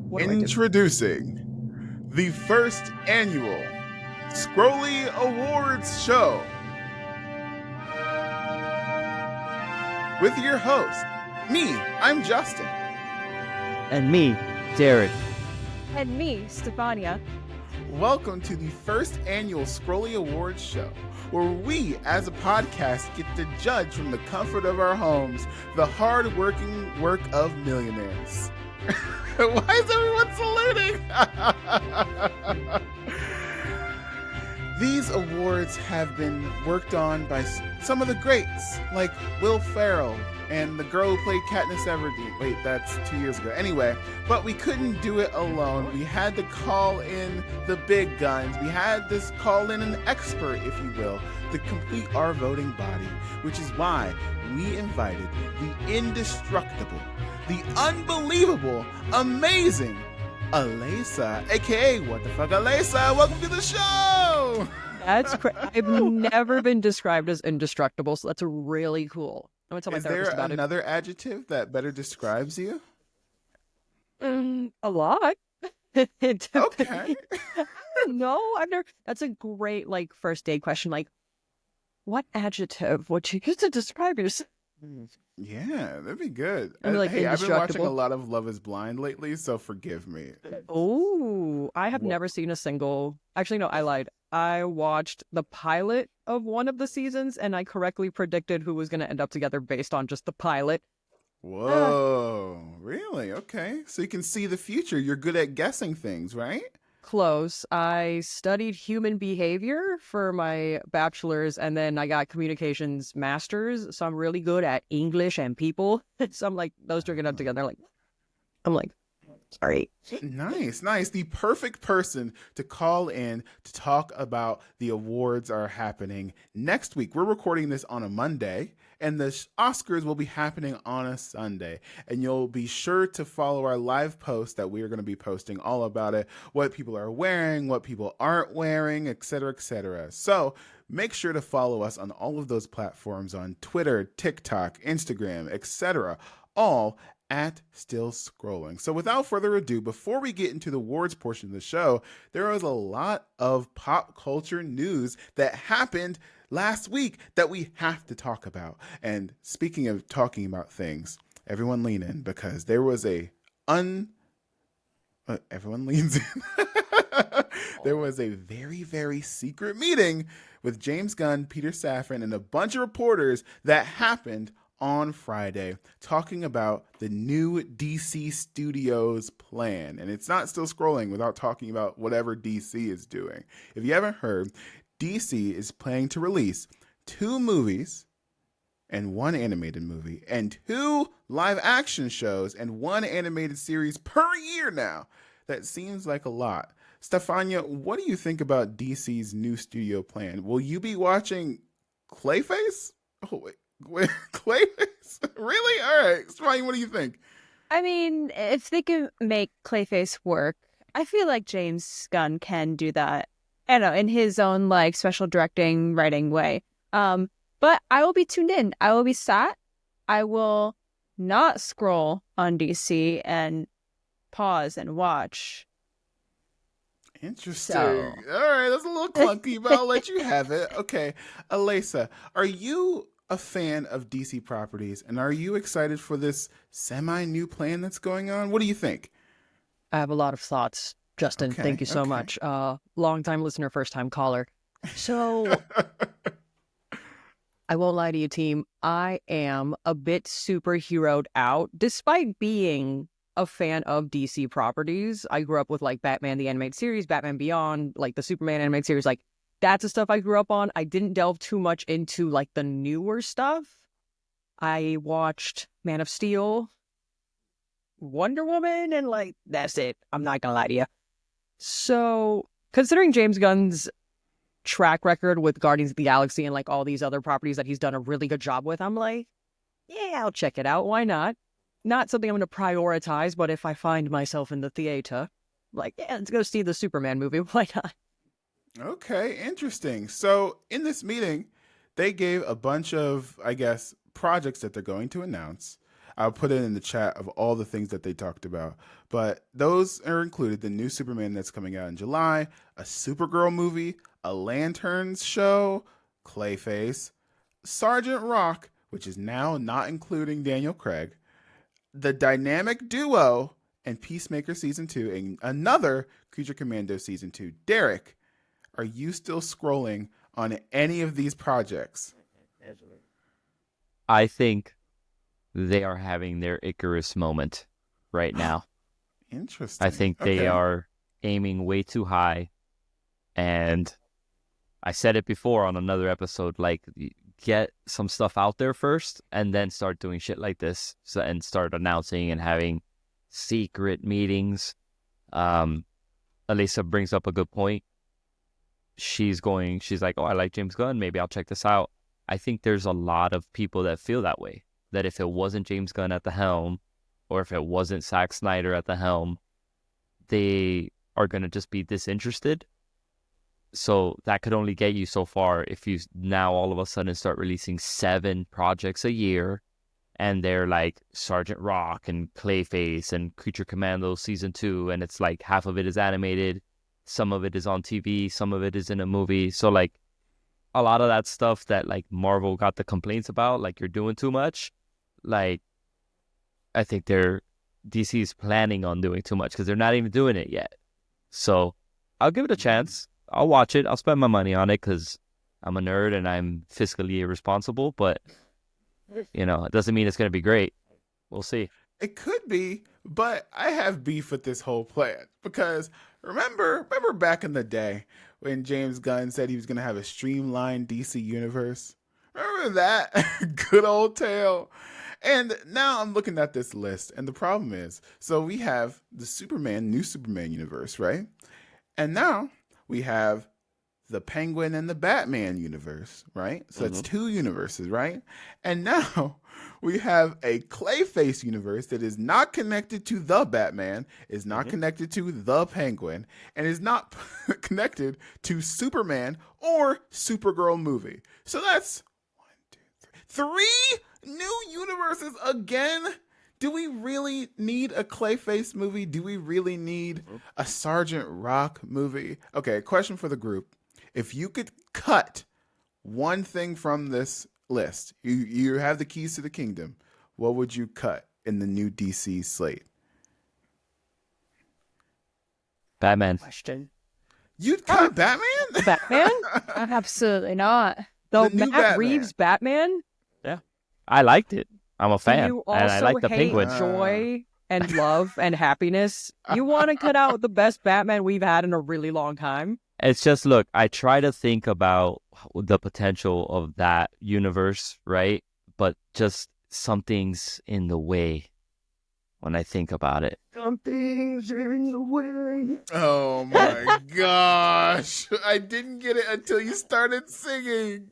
What do I do? Introducing the first annual Scrolly Awards show with your host, me, I'm Justin. And me, Jared. And me, Stefania. Welcome to the first annual Scrolly Awards show, where we, as a podcast, get to judge from the comfort of our homes the hard-working work of millionaires. Why is everyone saluting? These awards have been worked on by some of the greats, like Will Ferrell and the girl who played Katniss Everdeen. Wait, that's 2 years ago. Anyway, but we couldn't do it alone. We had to call in the big guns. We had to call in an expert, if you will, to complete our voting body, which is why we invited the indestructible, the unbelievable, amazing Aleisa, aka What the Fuck Aleisa. Welcome to the show. I've never been described as indestructible, so that's really cool. I'm gonna tell my therapist about it. Is there another adjective that better describes you? A lot. Okay. No, I've never. That's a great first date question. Like, what adjective would you use to describe yourself? Yeah, that'd be good. Hey, I've been watching a lot of Love is Blind lately, so forgive me. Oh, I have never seen a single. Actually, no, I lied. I watched the pilot of one of the seasons, and I correctly predicted who was going to end up together based on just the pilot. Whoa, really? Okay, so you can see the future. You're good at guessing things, right? Close. I studied human behavior for my bachelor's, and then I got communications master's. So I'm really good at English and people. So I'm like, those two get up together. I'm like, sorry. Nice. The perfect person to call in to talk about the awards are happening next week. We're recording this on a Monday, and the Oscars will be happening on a Sunday. And you'll be sure to follow our live post that we are going to be posting all about it, what people are wearing, what people aren't wearing, etc., etc. So make sure to follow us on all of those platforms on Twitter, TikTok, Instagram, etc., all at Still Scrolling. So without further ado, before we get into the awards portion of the show, there was a lot of pop culture news that happened last week that we have to talk about. And speaking of talking about things, everyone lean in, because there was everyone leans in. There was a very, very secret meeting with James Gunn, Peter Safran, and a bunch of reporters that happened on Friday, talking about the new DC Studios plan. And it's not Still Scrolling without talking about whatever DC is doing. If you haven't heard, DC is planning to release 2 movies and 1 animated movie and 2 live action shows and 1 animated series per year now. That seems like a lot. Stefania, what do you think about DC's new studio plan? Will you be watching Clayface? Oh, wait. Clayface? Really? All right. Stefania, what do you think? I mean, if they can make Clayface work, I feel like James Gunn can do that. I don't know, in his own special directing, writing way. But I will be tuned in. I will be sat. I will not scroll on DC and pause and watch. Interesting. All right, that's a little clunky, but I'll let you have it. Okay, Aleisa, are you a fan of DC properties, and are you excited for this semi-new plan that's going on? What do you think? I have a lot of thoughts, Justin. Okay, thank you so much. Long-time listener, first-time caller. So, I won't lie to you, team. I am a bit superheroed out, despite being a fan of DC properties. I grew up with Batman the Animated Series, Batman Beyond, the Superman Animated Series. That's the stuff I grew up on. I didn't delve too much into the newer stuff. I watched Man of Steel, Wonder Woman, and that's it. I'm not gonna lie to you. So, considering James Gunn's track record with Guardians of the Galaxy and all these other properties that he's done a really good job with, I'm yeah, I'll check it out. Why not? Not something I'm going to prioritize, but if I find myself in the theater, yeah, let's go see the Superman movie. Why not? Okay, interesting. So in this meeting, they gave a bunch of, I guess, projects that they're going to announce. I'll put it in the chat of all the things that they talked about. But those are included the new Superman that's coming out in July, a Supergirl movie, a Lanterns show, Clayface, Sergeant Rock, which is now not including Daniel Craig, the Dynamic Duo, and Peacemaker Season 2, and another Creature Commando Season 2. Derek, are you still scrolling on any of these projects? I think they are having their Icarus moment right now. Interesting. I think they are aiming way too high. And I said it before on another episode, like, get some stuff out there first and then start doing shit like this, and start announcing and having secret meetings. Aleisa brings up a good point. She's like, oh, I like James Gunn, maybe I'll check this out. I think there's a lot of people that feel that way, that if it wasn't James Gunn at the helm, or if it wasn't Zack Snyder at the helm, they are going to just be disinterested. So that could only get you so far if you now all of a sudden start releasing 7 projects a year, and they're like Sergeant Rock and Clayface and Creature Commando Season 2, and it's like half of it is animated, some of it is on TV, some of it is in a movie. So like a lot of that stuff that like Marvel got the complaints about, like you're doing too much, like I think DC is planning on doing too much because they're not even doing it yet. So I'll give it a chance. I'll watch it. I'll spend my money on it because I'm a nerd and I'm fiscally irresponsible. But, it doesn't mean it's going to be great. We'll see. It could be, but I have beef with this whole plan because remember back in the day when James Gunn said he was going to have a streamlined DC universe? Remember that good old tale? And now I'm looking at this list, and the problem is, so we have the new Superman universe, right? And now we have the Penguin and the Batman universe, right? So that's 2 universes, right? And now we have a Clayface universe that is not connected to the Batman, is not connected to the Penguin, and is not connected to Superman or Supergirl movie. So that's 1, 2, 3 new universes again. Do we really need a Clayface movie? Do we really need a Sergeant Rock movie? Okay, question for the group. If you could cut one thing from this list, you have the keys to the kingdom, what would you cut in the new DC slate? Batman. Question. You'd cut Batman? Batman? Absolutely not. The new Matt Batman. Reeves Batman? Yeah. I liked it. I'm a fan. You And I also like the hate Penguin. joy and love and happiness. You want to cut out the best Batman we've had in a really long time? It's just, look, I try to think about the potential of that universe, right? But just something's in the way when I think about it. Something's in the way. Oh my gosh. I didn't get it until you started singing.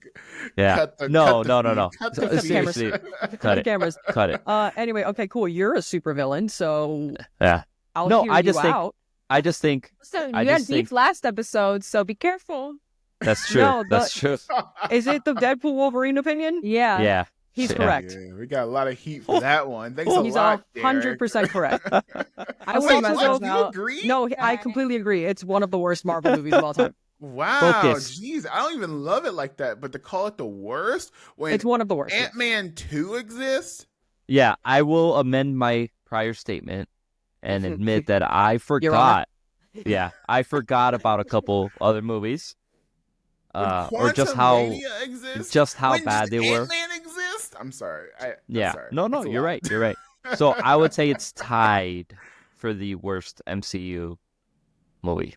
Yeah. No. Cut the feed. Seriously, cut it. Cameras. Cut it. Anyway, okay, cool. You're a supervillain, so Yeah. I'll No, hear I you just think- out. I just think So you I had just beef think- last episode, so be careful. that's true. No, That's true. Is it the Deadpool Wolverine opinion? Yeah. Yeah. He's Yeah. correct. Yeah, we got a lot of heat for that one. Thanks a He's lot, Derek. 100% correct. I I'll will say Wait, myself what? You out. agree? No, I completely agree. It's one of the worst Marvel movies of all time. Wow, Focus. jeez, I don't even love it like that. But to call it the worst when It's one of the worst. Ant-Man 2 exists? Yeah, I will amend my prior statement and admit that I forgot. Yeah, I forgot about a couple other movies. Or just how Quantumania exists? bad When they were. Ant-Man exists? I'm sorry. Yeah. I'm sorry. No, It's a you're lot. right. You're right. So I would say it's tied for the worst MCU movie.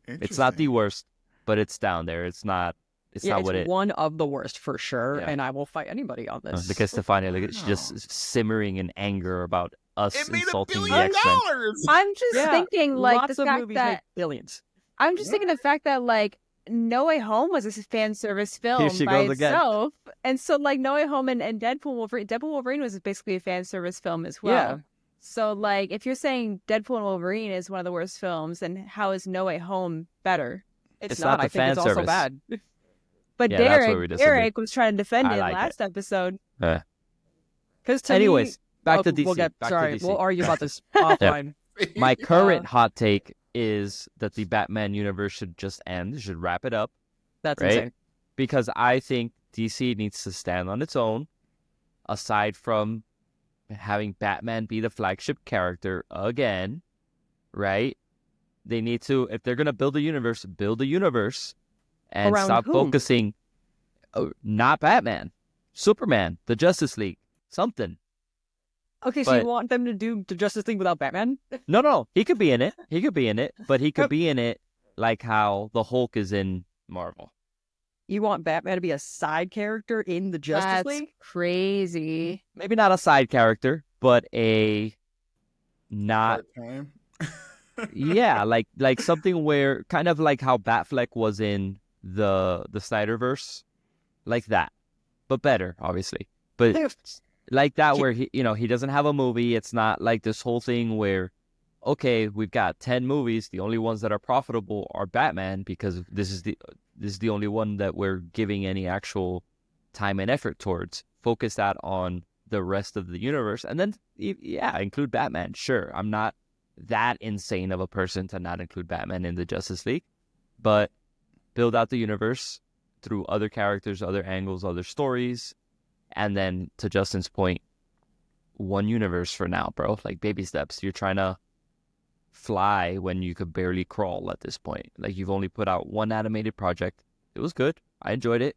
It's not the worst, but it's down there. It's not. It's not what it's it. one of the worst for sure, Yeah. and I will fight anybody on this. Because Stefania, like, she's just simmering in anger about us It made $1 insulting the billion. X-Men. I'm just Yeah, thinking like lots the of fact movies that make billions. I'm just thinking the fact that like No Way Home was a fan service film she by goes again. itself, and so like No Way Home and Deadpool Wolverine was basically a fan service film as well. Yeah. So like if you're saying Deadpool and Wolverine is one of the worst films, then how is No Way Home better? It's, It's not. not the I think it's fan also service. bad. But Yeah, that's where we disagree. Derek was trying to defend I it like last episode. Because to Anyways. Back to DC. We'll get Back sorry. to DC. We'll argue about this offline. My current hot take is that the Batman universe should just end. Should wrap it up. That's right? insane. Because I think DC needs to stand on its own, aside from having Batman be the flagship character again, right? They need to, if they're going to build a universe and Around stop whom? focusing, not Batman, Superman, the Justice League, something. Okay, so you want them to do the Justice League without Batman? No, he could be in it. But he could be in it like how the Hulk is in Marvel. You want Batman to be a side character in the Justice That's League? crazy. Maybe not a side character, but a not Part-time. yeah, like something where kind of like how Batfleck was in the Snyderverse, like that, but better, obviously. But like that, where he doesn't have a movie. It's not like this whole thing where, okay, we've got 10 movies. The only ones that are profitable are Batman because this is the only one that we're giving any actual time and effort towards. Focus that on the rest of the universe, and then include Batman. Sure, I'm not that insane of a person to not include Batman in the Justice League, but build out the universe through other characters, other angles, other stories, and then to Justin's point, one universe for now, bro. Like baby steps. You're trying to fly when you could barely crawl at this point. Like you've only put out one animated project. It was good. I enjoyed it.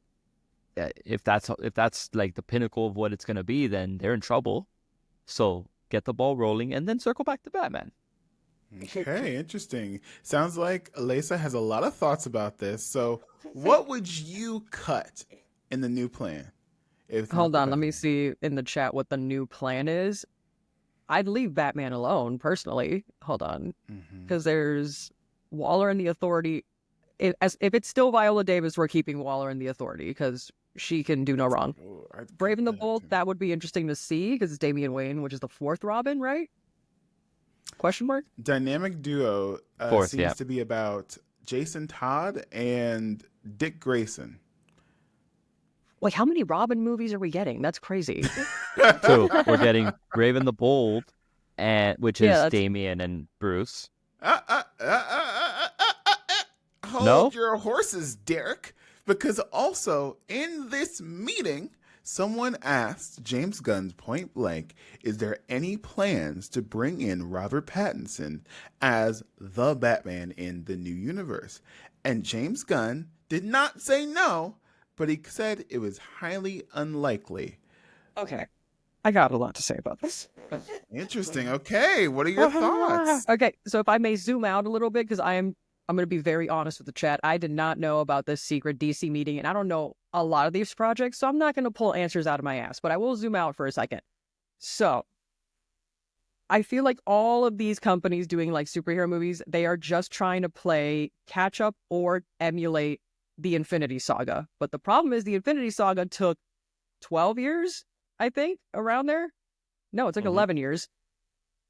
If that's like the pinnacle of what it's gonna be, then they're in trouble. So get the ball rolling and then circle back to Batman. Okay, interesting. Sounds like Aleisa has a lot of thoughts about this. So, what would you cut in the new plan? Hold on, let me see in the chat what the new plan is. I'd leave Batman alone, personally. Hold on. Because there's Waller and the Authority. If it's still Viola Davis, we're keeping Waller and the Authority because she can do no wrong. Brave and the Bold, that would be interesting to see because it's Damian Wayne, which is the fourth Robin, right? Question mark? Dynamic duo seems to be about Jason Todd and Dick Grayson. Like, how many Robin movies are we getting? That's crazy. So we're getting Brave and the Bold, which is Damian and Bruce. Hold your horses, Derek. Because also in this meeting, someone asked James Gunn point blank, is there any plans to bring in Robert Pattinson as the Batman in the new universe? And James Gunn did not say no, but he said it was highly unlikely. Okay. I got a lot to say about this. Interesting. Okay. What are your thoughts? Okay. So if I may zoom out a little bit, because I'm going to be very honest with the chat. I did not know about this secret DC meeting, and I don't know a lot of these projects, so I'm not going to pull answers out of my ass, but I will zoom out for a second. So I feel like all of these companies doing like superhero movies, they are just trying to play catch up or emulate the Infinity Saga. But the problem is the Infinity Saga took 12 years, I think, around there. No, it took 11 years.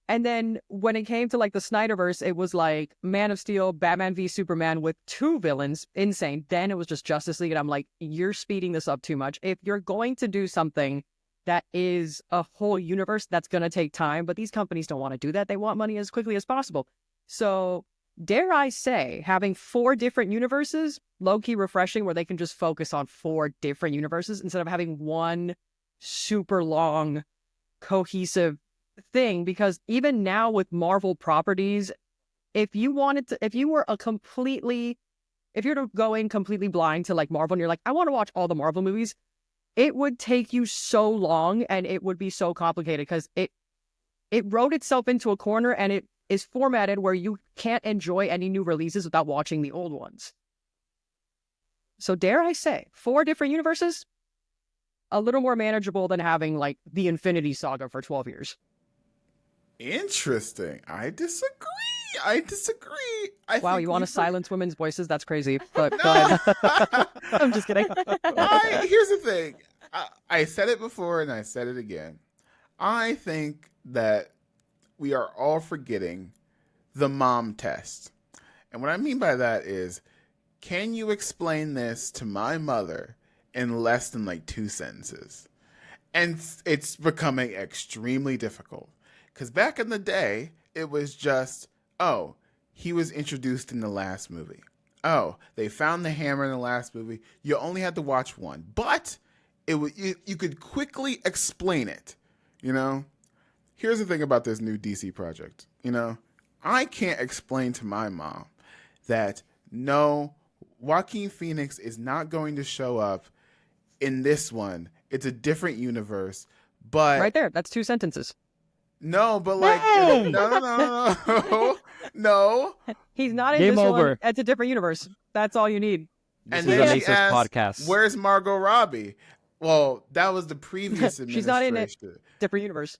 And then when it came to like the Snyderverse, it was like Man of Steel, Batman v Superman with two villains. Insane. Then it was just Justice League. And I'm like, you're speeding this up too much. If you're going to do something that is a whole universe, that's going to take time. But these companies don't want to do that. They want money as quickly as possible. So dare I say, having 4 different universes, low-key refreshing, where they can just focus on 4 different universes instead of having one super long, cohesive thing. Because even now with Marvel properties, if you were to go in completely blind to like Marvel and you're like, I want to watch all the Marvel movies, it would take you so long and it would be so complicated because it wrote itself into a corner and it is formatted where you can't enjoy any new releases without watching the old ones. So dare I say, 4 different universes, a little more manageable than having like the Infinity Saga for 12 years. Interesting. I disagree. Wow, you want to silence women's voices? That's crazy. But go ahead. I'm just kidding. Here's the thing. I said it before and I said it again. I think that we are all forgetting the mom test. And what I mean by that is, can you explain this to my mother in less than like 2 sentences? And it's becoming extremely difficult. Because back in the day, it was just, oh, he was introduced in the last movie. Oh, they found the hammer in the last movie. You only had to watch one. But you could quickly explain it, you know? Here's the thing about this new DC project, you know? I can't explain to my mom that, no, Joaquin Phoenix is not going to show up in this one. It's a different universe, but Right there. That's 2 sentences. no, but like no. No. He's not in Game this over. one. It's a different universe. That's all you need. This And is then she Alaisa's asked, podcast. "Where's Margot Robbie?" Well, that was the previous administration. She's not in it. Different universe.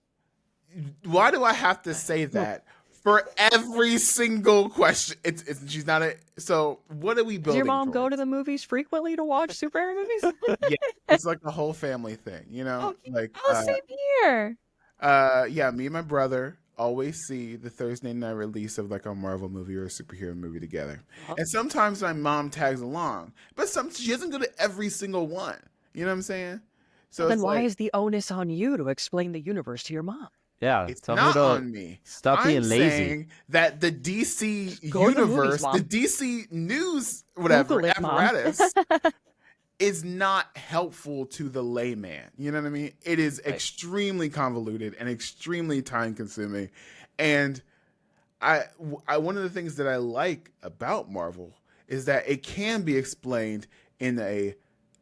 Why do I have to say that for every single question? It's she's not a. So what are we building? Does your mom go towards? to the movies frequently to watch superhero movies? Yeah, it's like a whole family thing, you know. Like, Same here. yeah, me and my brother always see the Thursday night release of like a Marvel movie or a superhero movie together, and sometimes my mom tags along, but she doesn't go to every single one. You know what I'm saying? So Then it's why like, is the onus on you to explain the universe to your mom? Yeah, it's tell not her to on me. stop being I'm lazy. saying that the DC Go to the movies, universe, Mom. the DC news, whatever Google it, Mom. apparatus, is not helpful to the layman. You know what I mean? It is extremely convoluted and extremely time consuming. And I one of the things that I like about Marvel is that it can be explained in a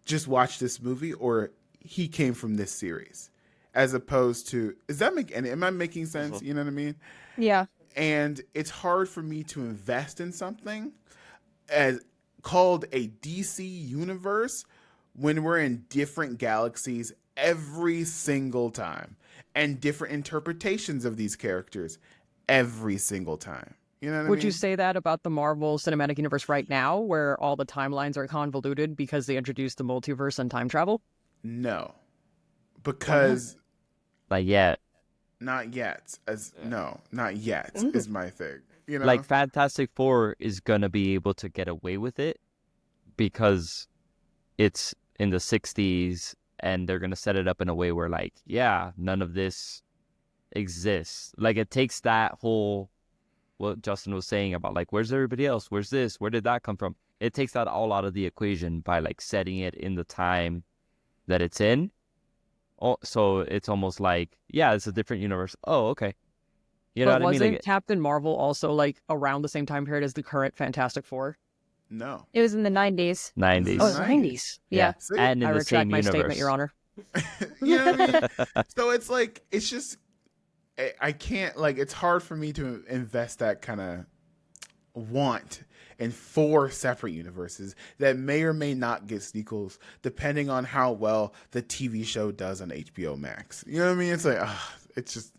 just watch this movie or he came from this series. As opposed to, am I making sense? You know what I mean? Yeah. And it's hard for me to invest in something as called a DC universe when we're in different galaxies every single time and different interpretations of these characters every single time. You know what I mean? Would you say that about the Marvel Cinematic Universe right now, where all the timelines are convoluted because they introduced the multiverse and time travel? No. Because Like, yeah, not yet. Not yet is my thing. You know? like Fantastic Four is gonna be able to get away with it because it's in the 60s and they're gonna set it up in a way where, like, yeah, none of this exists. Like, it takes that whole what Justin was saying about, like, where's everybody else? Where's this? Where did that come from? It takes that all out of the equation by, like, setting it in the time that it's in. Oh, so it's almost like, yeah, it's a different universe. Oh, okay. You know But what I mean? wasn't Like, Captain Marvel also like around the same time period as the current Fantastic Four? No. It was in the 90s. 90s. Oh, it's 90s. Yeah. See? And in I the retract same my universe. statement, Your Honor. You know what I mean? So it's like, it's just, I can't, like, it's hard for me to invest that kind of want in 4 separate universes that may or may not get sequels depending on how well the TV show does on HBO Max. You know what I mean? It's like, it's just,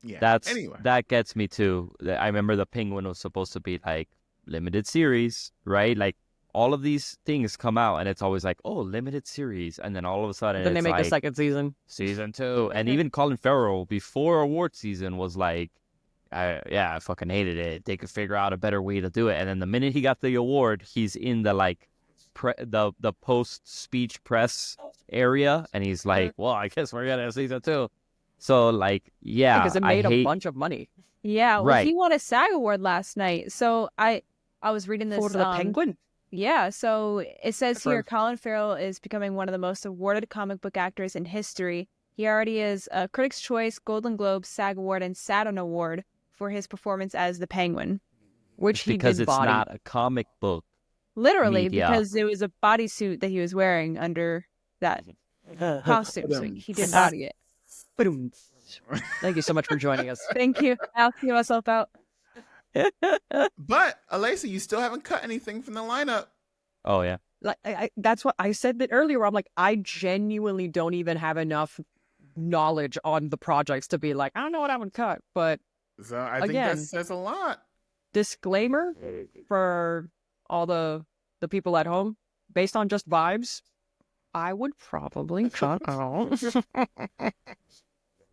yeah. Anyway. That gets me too. I remember the Penguin was supposed to be like limited series, right? Like, all of these things come out and it's always like, oh, limited series, and then all of a sudden Then they it's make like the second season. season 2. And even Colin Farrell before award season was like, I fucking hated it. They could figure out a better way to do it. And then the minute he got the award, he's in the like the post speech press area, and he's like, well, I guess we're gonna have season 2. So, like, yeah, Because it made a bunch of money. Yeah. Well, Right. he won a SAG award last night. So I was reading this. For the Penguin. Yeah, so it says For- here Colin Farrell is becoming one of the most awarded comic book actors in history. He already is a Critics' Choice, Golden Globe, SAG Award, and Saturn Award for his performance as the Penguin. Which he because did it's body. not a comic book. Literally, Media. because it was a bodysuit that he was wearing under that costume, so he did body it. Ba-dum. Thank you so much for joining us. Thank you. I'll see myself out. But, Aleisa, you still haven't cut anything from the lineup. Oh yeah. Like that's what I said that earlier. Where I'm like, I genuinely don't even have enough knowledge on the projects to be like, I don't know what I would cut. But So I think Again. that says a lot. disclaimer for all the people at home, based on just vibes, I would probably cut out.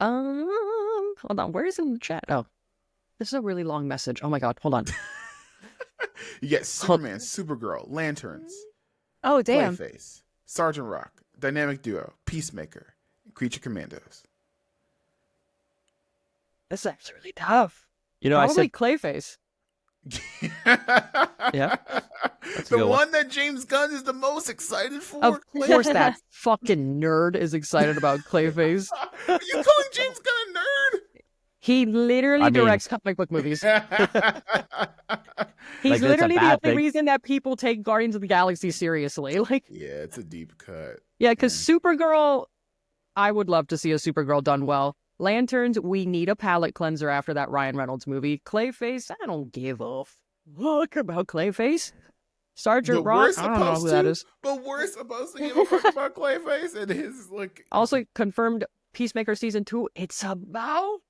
Hold on, where is it in the chat? Oh, this is a really long message. Oh my god, hold on. You get Superman, Supergirl, Lanterns, Oh, damn. Clayface, Sergeant Rock, Dynamic Duo, Peacemaker, Creature Commandos. This is actually really tough. You know, I Probably said Clayface. Yeah. That's a The good one that James Gunn is the most excited for. Of course, that fucking nerd is excited about Clayface. Are you calling James Gunn a nerd? He literally I mean- directs comic book movies. He's Like, that's a literally the bad only thing. reason that people take Guardians of the Galaxy seriously. Like, Yeah, it's a deep cut. yeah, because Supergirl, I would love to see a Supergirl done well. Lanterns, we need a palate cleanser after that Ryan Reynolds movie. Clayface, I don't give a fuck about Clayface. Sergeant But Rock, we're I don't know supposed who that to. is. But we're supposed to give a fuck about Clayface and his like. Also confirmed Peacemaker Season 2. It's about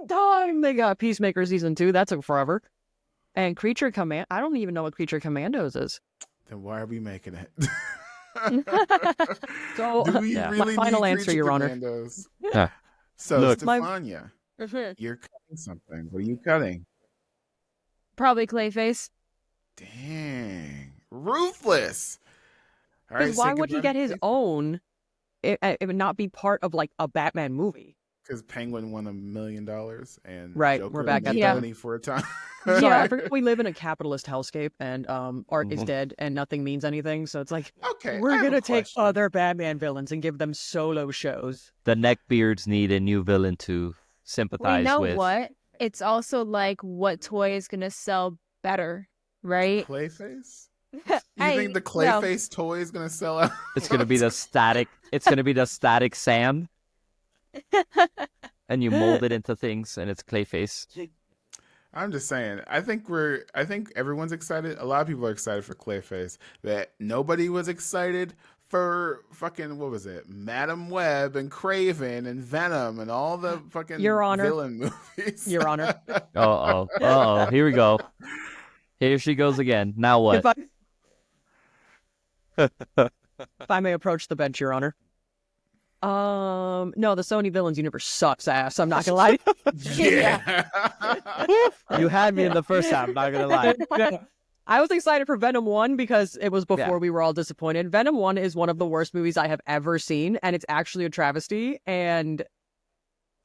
time they got Peacemaker Season 2. That took forever. And Creature Command, I don't even know what Creature Commandos is. Then why are we making it? So, Do we Yeah. really My final need answer, Creature Your Honor. Commandos? Yeah. So, Look. Stefania, you're cutting something. What are you cutting? Probably Clayface. Dang. Ruthless. All Because why would he get his own? It would not be part of like a Batman movie. Because Penguin won $1 million and Right, Joker we're back made at that. money for a time. Sorry, I forget we live in a capitalist hellscape and art is Mhm. dead and nothing means anything. So it's like Okay, I we're have a gonna take question. other Batman villains and give them solo shows. the neckbeards need a new villain to We sympathize know with. what? It's also like what toy is gonna sell better, right? Clayface? You I- think the no. Clayface toy is going to sell out? It's gonna be the static. It's gonna be the static Sam, and you mold it into things, and it's Clayface. I'm just saying. I think everyone's excited. A lot of people are excited for Clayface. But nobody was excited for fucking, what was it? Madam Web and Craven and Venom and all the fucking Your Honor. villain movies. Your Honor. Uh-oh. Here we go. Here she goes again. Now what? If I may approach the bench, Your Honor. No, the Sony Villains universe sucks ass. I'm not gonna lie. Yeah. You had me in the first half. Not gonna lie. I was excited for Venom 1 because it was before Yeah. we were all disappointed. Venom 1 is one of the worst movies I have ever seen, and it's actually a travesty. And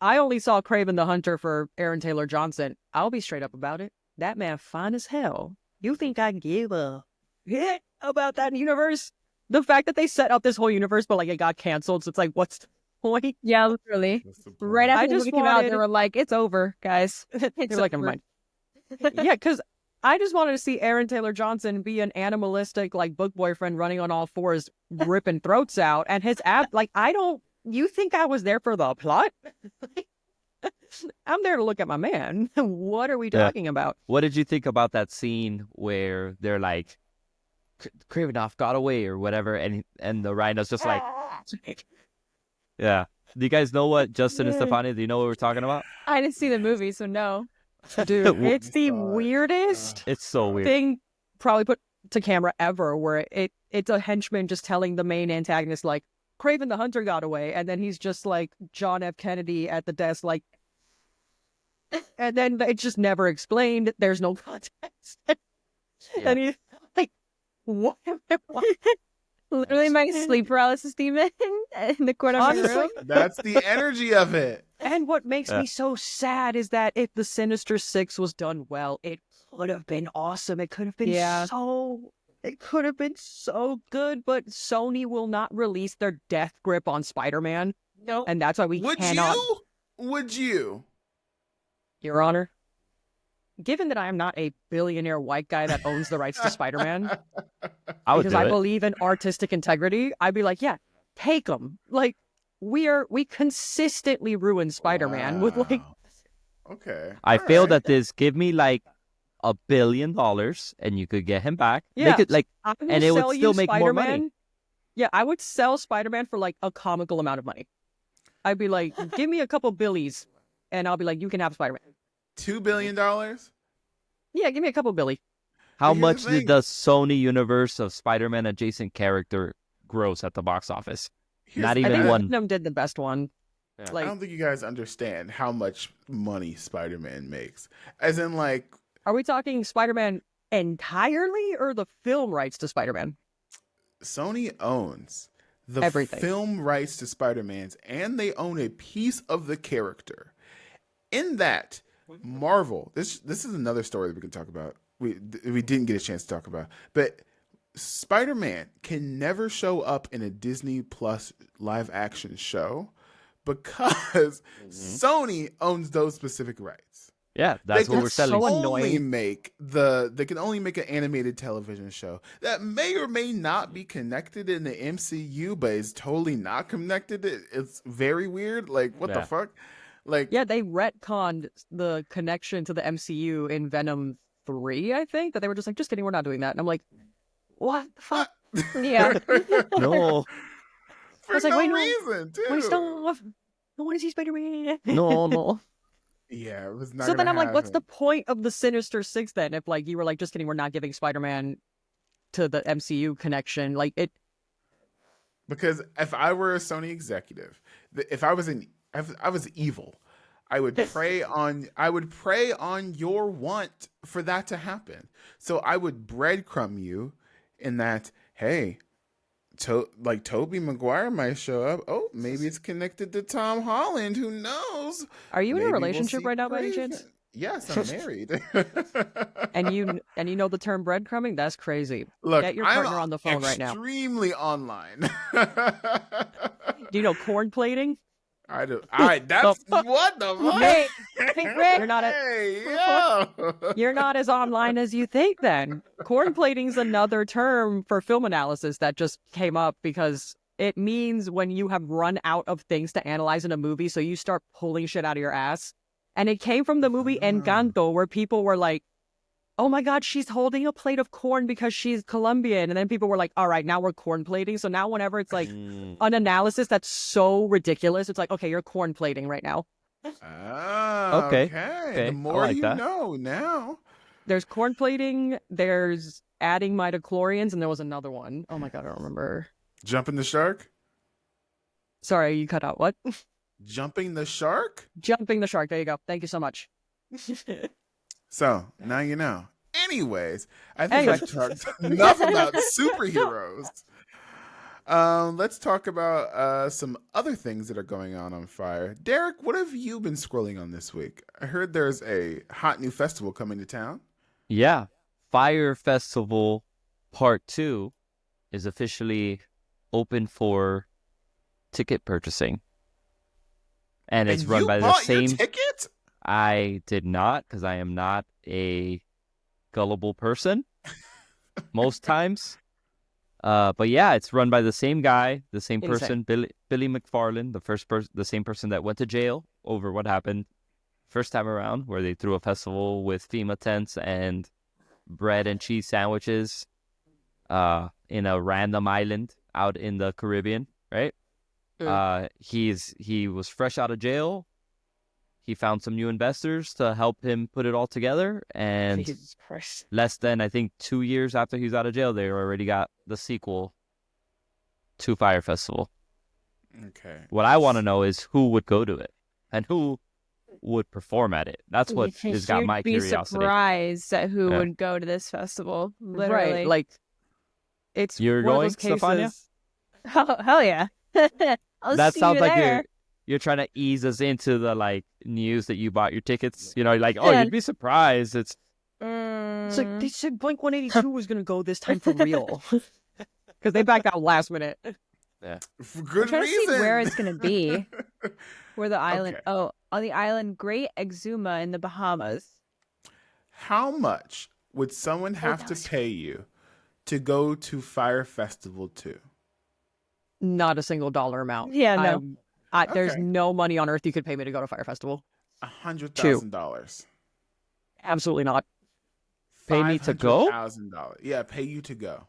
I only saw Kraven the Hunter for Aaron Taylor Johnson. I'll be straight up about it. That man fine as hell. You think I give a shit about that universe? The fact that they set up this whole universe, but like it got canceled, so it's like, what's the point? Yeah, literally. What's the point? Right I after the just movie came out, they wanted- were like, "It's over, guys." They It's were like, never over. mind. Yeah, because I just wanted to see Aaron Taylor Johnson be an animalistic, like, book boyfriend running on all fours, ripping throats out. And his you think I was there for the plot? I'm there to look at my man. What are we Yeah. talking about? What did you think about that scene where they're like, Kravinoff got away or whatever, and the rhino's just like, yeah. Do you guys know what Justin and Stefania? Do you know what we're talking about? I didn't see the movie, so no. Dude, Well, it's the saw it. weirdest It's so weird. thing probably put to camera ever, where it's a henchman just telling the main antagonist, like, Kraven the Hunter got away, and then he's just like John F. Kennedy at the desk, like, and then it's just never explained. There's no context. And he's like, what? Literally, my sleep paralysis demon in the corner of my Honestly, room. That's the energy of it. and what makes Yeah. me so sad is that if the Sinister Six was done well, it could have been awesome. It could have been Yeah. it could have been so good, but Sony will not release their death grip on Spider-Man. No. And that's why we Would cannot, you? Would you? Your Honor, given that I am not a billionaire white guy that owns the rights to Spider-Man, I would because do I it. believe in artistic integrity, I'd be like, yeah, take them. Like, we consistently ruin Spider-Man with like, Wow. Okay. I All failed right. at this. Give me like $1 billion, and you could get him back. Yeah. Make it like I will And it would sell still you make more money. Spider-Man. Yeah, I would sell Spider-Man for like a comical amount of money. I'd be like, give me a couple billies, and I'll be like, you can have Spider-Man. $2 billion? Yeah, give me a couple billy. how Here's the much thing. did the Sony universe of Spider-Man adjacent character gross at the box office? Here's Not the I even think thing. one. Venom did the best one. Yeah. I Like, don't think you guys understand how much money Spider-Man makes. As in, like, are we talking Spider-Man entirely or the film rights to Spider-Man? Sony owns the Everything. film rights to Spider-Man's, and they own a piece of the character. In that, Marvel, this is another story that we can talk about. We didn't get a chance to talk about, but Spider-Man can never show up in a Disney Plus live action show because Sony owns those specific rights. Yeah, that's what we're selling. so annoying. They can only make an animated television show that may or may not be connected in the MCU, but is totally not connected. It's very weird. Like, what the fuck? Like, Yeah, they retconned the connection to the MCU in Venom 3, I think, that they were just like, just kidding, we're not doing that. And I'm like, what the fuck? Yeah. No, for was like, no wait, no. reason, too. Wait, stop. I want to see Spider-Man. no. Yeah, it was not. So then I'm like, what's the happen. point of the Sinister Six then? If like you were like, just kidding, we're not giving Spider-Man to the MCU connection. Like it. Because if I were a Sony executive, if I was evil, I would prey on your want for that to happen. So I would breadcrumb you in that, hey, like Tobey Maguire might show up. Oh, maybe it's connected to Tom Holland. Who knows? Are you in Maybe a we'll relationship see right now, by any Brave- chance? Yes, I'm married. And you know the term breadcrumbing? That's crazy. Look, Get your I'm partner on the phone right now. extremely online. Do you know corn plating? I do. That's what the fuck? Hey, Rick, you're not Hey, yo. you're not as online as you think then. Corn plating's another term for film analysis that just came up because it means when you have run out of things to analyze in a movie, so you start pulling shit out of your ass. And it came from the movie Encanto, where people were like, oh my God, she's holding a plate of corn because she's Colombian. And then people were like, all right, now we're corn plating. So now whenever it's like an analysis that's so ridiculous, it's like, okay, you're corn plating right now. Oh, Okay. The I more like you that. know now. There's corn plating, there's adding midichlorians, and there was another one. Oh my God, I don't remember. Jumping the shark? Sorry, you cut out. What? Jumping the shark? Jumping the shark. There you go. Thank you so much. So, now you know. Anyways, I think I've talked enough about superheroes. Let's talk about some other things that are going on Fyre. Derek, what have you been scrolling on this week? I heard there's a hot new festival coming to town. Yeah, Fyre Festival Part 2 is officially open for ticket purchasing. And it's run by the your same... ticket? I did not, because I am not a gullible person most times. But yeah, it's run by the same guy, the same person, Billy McFarland, the same person that went to jail over what happened first time around, where they threw a festival with FEMA tents and bread and cheese sandwiches in a random island out in the Caribbean, right? He was fresh out of jail. He found some new investors to help him put it all together, and Jesus Christ. less than, I think, 2 years after he was out of jail, they already got the sequel to Fyre Festival. Okay. What I want to know is who would go to it and who would perform at it. That's what has got my You'd be curiosity. surprised at who Yeah. would go to this festival. Literally. Right. Like, it's You're one going, of those cases. Stefania? Oh, hell yeah. I'll That see sounds you like there. you're trying to ease us into the like news that you bought your tickets. You know, like, oh, Yeah. you'd be surprised. It's It's like they said Blink-182 was going to go this time for real. Because they backed out last minute. For good I'm trying reason. to see where it's going to be. Where the island... Okay. Oh, on the island Great Exuma in the Bahamas. How much would someone have to pay you to go to Fyre Festival 2? Not a single dollar amount. Yeah, no. There's Okay. no money on earth you could pay me to go to Fyre Festival. $100,000. Absolutely not. Pay me to go? $500,000. Yeah, pay you to go.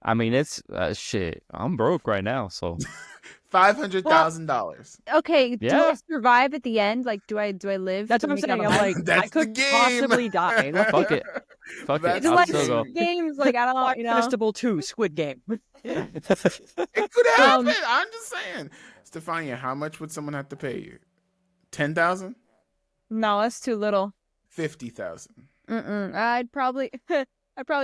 I mean, it's shit. I'm broke right now, so $500,000. Okay, do Yeah. I survive at the end? Like, do I live? That's to what I'm make it saying. on I'm the like, island? That's I could the game. possibly die. fuck it. Fuck That's it. It's I'll like still go. games. Like, I don't Fyre know. Festival 2, Squid Game. It could happen. I'm just saying. Stefania, how much would someone have to pay you? 10,000? No, that's too little. 50,000. I'd probably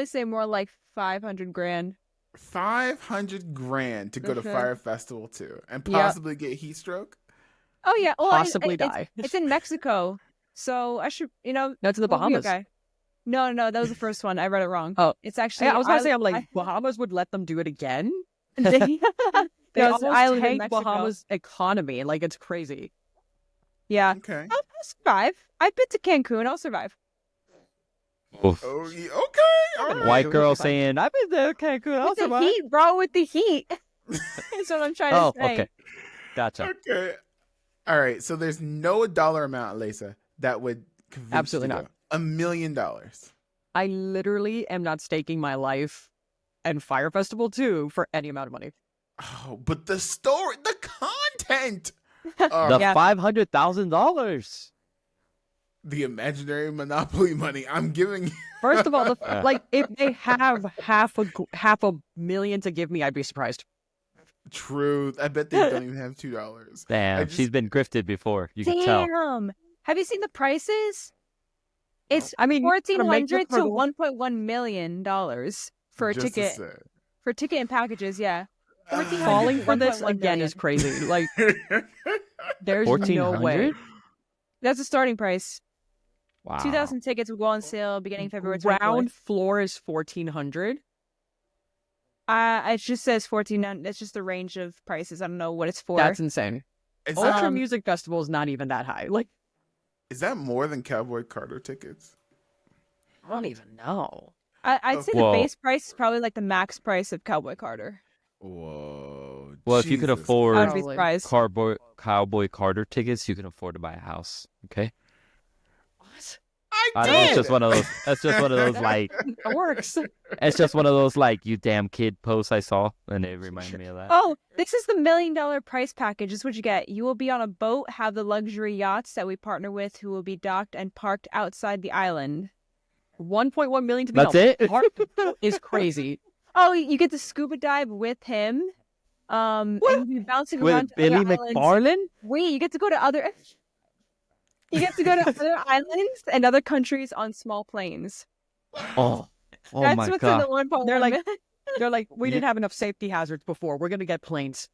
say more like 500 grand. 500 grand to go to Mhm. Fyre Festival too, and Yeah. possibly get heat stroke. Oh yeah, well, Possibly die. It's in Mexico, so I should, No, it's in the we'll be Bahamas. okay. No, that was the first one. I read it wrong. Oh. It's actually. Yeah, I was gonna say, I'm like, I- Bahamas would let them do it again? they They no, it's almost an island in tanked Mexico. Bahamas' economy. Like, it's crazy. Yeah, Okay. I'll survive. I've been to Cancun. I'll survive. Oof. Oh, yeah, okay. All right. White girl Fine. saying, "I've been there, Cancun. I'll With the survive." heat, bro. With the heat. That's what I'm trying Oh, to say. okay, gotcha. Okay. All right. So there's no dollar amount, Aleisa, that would convince Absolutely you to not. go. $1 million. I literally am not staking my life and Fyre Festival too for any amount of money. Oh, but the story, the content, The Yeah. $500,000. the imaginary monopoly money I'm giving you. First of all, like, if they have half a million to give me, I'd be surprised. Truth. I bet they don't even have $2. Damn, I just- she's been grifted before. You can tell. Damn. Have you seen the prices? It's I mean, you gotta make $1,400 the to hurdle. $1.1 million for a Just to ticket. say. For ticket and packages, yeah. $1,400 Falling for this 1.1 again is million. crazy. Like, there's no way. 1,400? That's the starting price. Wow. 2,000 tickets will go on sale beginning February 24th. Ground floor is 1,400. It just says 1,400. That's just the range of prices. I don't know what it's for. That's insane. Is Ultra that, Music Festival is not even that high. Like, is that more than Cowboy Carter tickets? I don't even know. I'd say Whoa. the base price is probably like the max price of Cowboy Carter. Whoa. Well, if you could Jesus. afford I'd be Probably. surprised. Cowboy Carter tickets, you can afford to buy a house. Okay. What? I Don't know, did. it's just one of those. That's just one of those like. It works. It's just one of those like you damn kid posts I saw, and it reminded me of that. Oh, this is the $1 million price package. This is what you get. You will be on a boat, have the luxury yachts that we partner with who will be docked and parked outside the island. 1.1 million to be That's on it? part is crazy. Oh, you get to scuba dive with him. And you'll be bouncing around With to Billy other islands. McFarland? Wait, you get to go to other. You get to go to other islands and other countries on small planes. Oh That's my what's god! in the 1.1 They're like- million. They're like, we Yeah. didn't have enough safety hazards before. We're gonna get planes.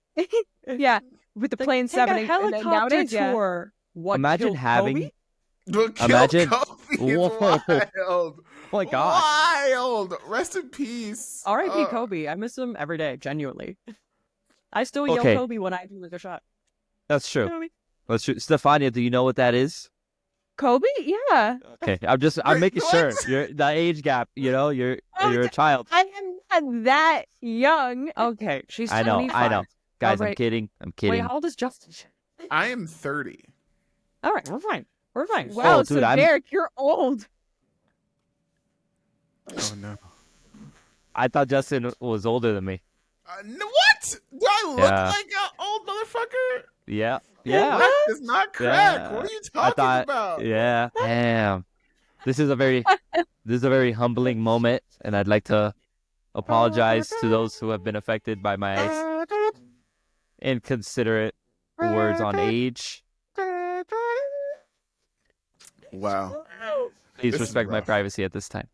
Yeah, with the Like, plane take 7 a helicopter tour. What? Imagine killed having. Kobe? The kill Imagine- Kobe is Whoa. wild. Oh my god! Wild. Rest in peace. R.I.P. Kobe. I miss him every day. Genuinely. I still yell Okay. Kobe when I do like a shot. That's true. Kobe. That's true. Stefania, do you know what that is? Kobe? Yeah. Okay, I'm Wait, making what? sure. You're the age gap. You know, you're a child. I am not that young. Okay, she's I know. 25. Guys, I'm Alright. kidding. I'm Wait, kidding. how old is Justin? I am 30. All right, we're fine. We're fine. Wow, Oh, so dude, I'm- Derek, you're old. Oh no. I thought Justin was older than me. What? Do I look Yeah. like an old motherfucker? Yeah. That Yeah. does not crack. Yeah. What are you I talking thought. about? Yeah. Damn. This is a very humbling moment, and I'd like to apologize to those who have been affected by my inconsiderate words on age. Wow. Please This is respect my rough. privacy at this time.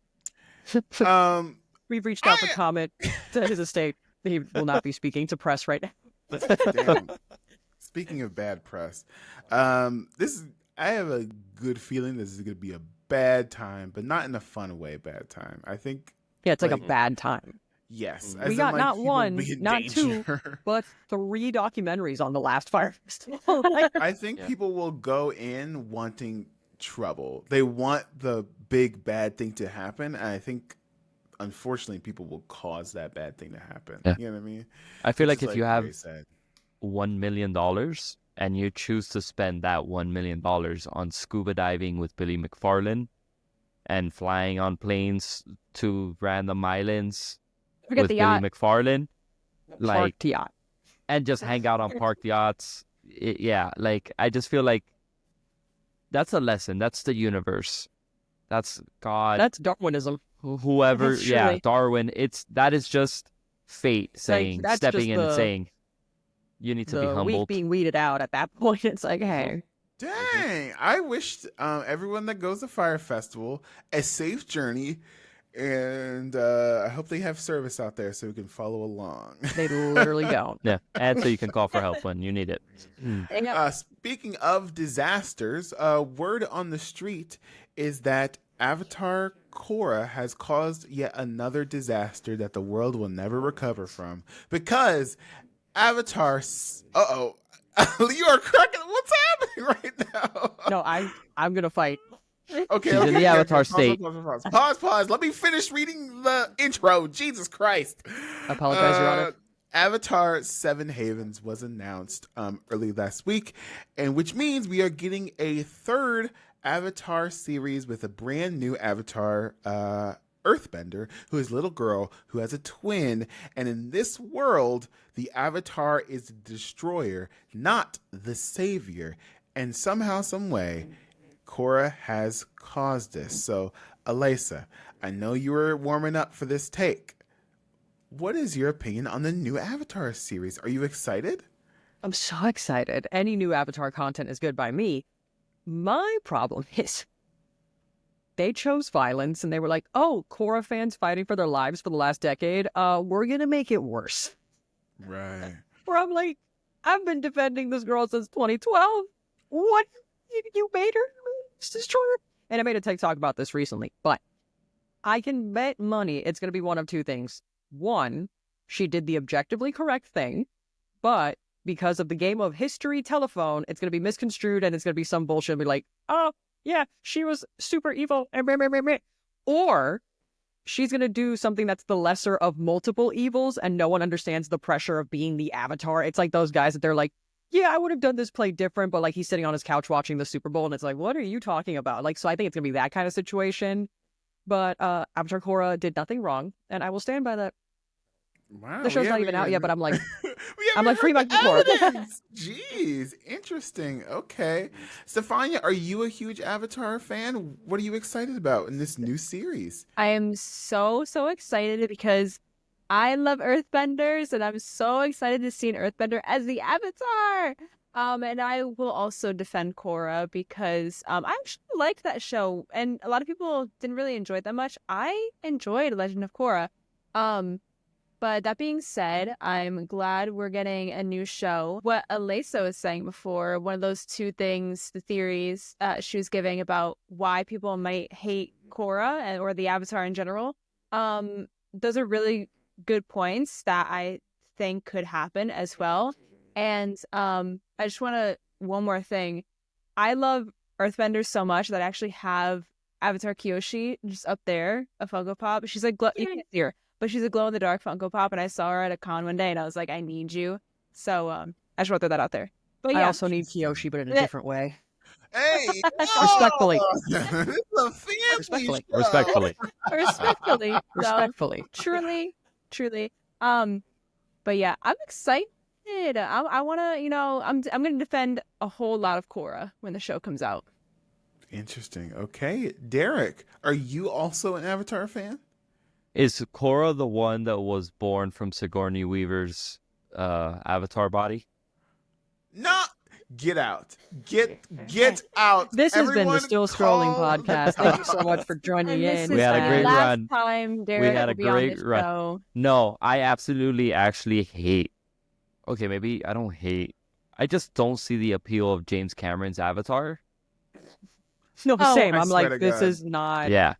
We've reached out for comment to his estate. He will not be speaking to press right now. Damn. Speaking of bad press, I have a good feeling this is going to be a bad time, but not in a fun way. Bad time. I think Yeah, it's like Like- a bad time. yes. We as in, got like, not people one, be in not two. danger. But 3 documentaries on the last Fyre Festival. Like, I think Yeah. people will go in wanting trouble. They want the big bad thing to happen, and I think unfortunately people will cause that bad thing to happen. Yeah. You know what I mean? I feel It's like if you Ray have said. $1 million and you choose to spend that $1 million on scuba diving with Billy McFarland and flying on planes to random islands Forget with the Billy yacht. McFarland, like, parked yacht. and just hang out on parked yachts. Yeah, like I just feel like that's a lesson. That's the universe. That's God. That's Darwinism. Whoever. Yeah, Surely. Darwin. That is just fate saying, that's stepping just in and the- saying, you need to be The weak humbled. being weeded out at that point. It's like, hey, Dang! I wished everyone that goes to Fyre Festival a safe journey And I hope they have service out there so we can follow along. They literally don't. Yeah, and so you can call for help when you need it. Speaking of disasters, word on the street is that Avatar Korra has caused yet another disaster that the world will never recover from because Avatar. Uh-oh. You are cracking. What's happening right now? No, I'm gonna fight. Okay, She's in the Avatar state. Pause. Let me finish reading the intro. Jesus Christ. I apologize, Your Honor. Avatar Seven Havens was announced early last week, and which means we are getting a third Avatar series with a brand new Avatar Earthbender who is a little girl who has a twin, and in this world, the Avatar is the destroyer, not the savior, and somehow, some way, Korra has caused this. So, Aleisa, I know you were warming up for this take. What is your opinion on the new Avatar series? Are you excited? I'm so excited. Any new Avatar content is good by me. My problem is they chose violence and they were like, oh, Korra fans fighting for their lives for the last decade. We're going to make it worse. Right. Where I'm like, I've been defending this girl since 2012. What? You made her destroyer? And I made a TikTok about this recently, but I can bet money it's going to be one of two things. One, she did the objectively correct thing, but because of the game of history telephone, it's going to be misconstrued and it's going to be some bullshit. Be like, oh, yeah, she was super evil. Or she's going to do something that's the lesser of multiple evils and no one understands the pressure of being the Avatar. It's like those guys that they're like, yeah, I would have done this play different, but like he's sitting on his couch watching the Super Bowl and it's like, what are you talking about? Like, so I think it's going to be that kind of situation. But Avatar Korra did nothing wrong, and I will stand by that. Wow. The show's not even out yet, but I'm like, I'm like free Michael Korra. Jeez, interesting. Okay. Stefania, are you a huge Avatar fan? What are you excited about in this new series? I am so excited because I love Earthbenders, and I'm so excited to see an Earthbender as the Avatar. And I will also defend Korra because I actually liked that show, and a lot of people didn't really enjoy it that much. I enjoyed Legend of Korra. But that being said, I'm glad we're getting a new show. What Aleisa was saying before, one of those two things, the theories she was giving about why people might hate Korra or the Avatar in general, those are really good points that I think could happen as well. And I just want to, one more thing. I love Earthbenders so much that I actually have Avatar Kyoshi just up there, a Funko Pop. She's like, you can't see her, but she's a glow-in-the-dark Funko Pop, and I saw her at a con one day, and I was like, I need you. So I just want to throw that out there. But yeah. I also need Kyoshi, but in a different way. Hey, Respectfully. This is a family show. Respectfully. Respectfully. Truly. But yeah, I'm excited. I want to, I'm going to defend a whole lot of Korra when the show comes out. Interesting. Okay. Derek, are you also an Avatar fan? Is Korra the one that was born from Sigourney Weaver's Avatar body? No. Get out. Get out. This has been the Everyone Still Scrolling call- podcast. Thank you so much for joining in. We had a great last run. time Derek We had a will be on great this run. show. No, I absolutely actually hate. Okay, maybe I don't hate. I just don't see the appeal of James Cameron's Avatar. No, Oh, same. I I'm swear to like, this God. is not. Yeah.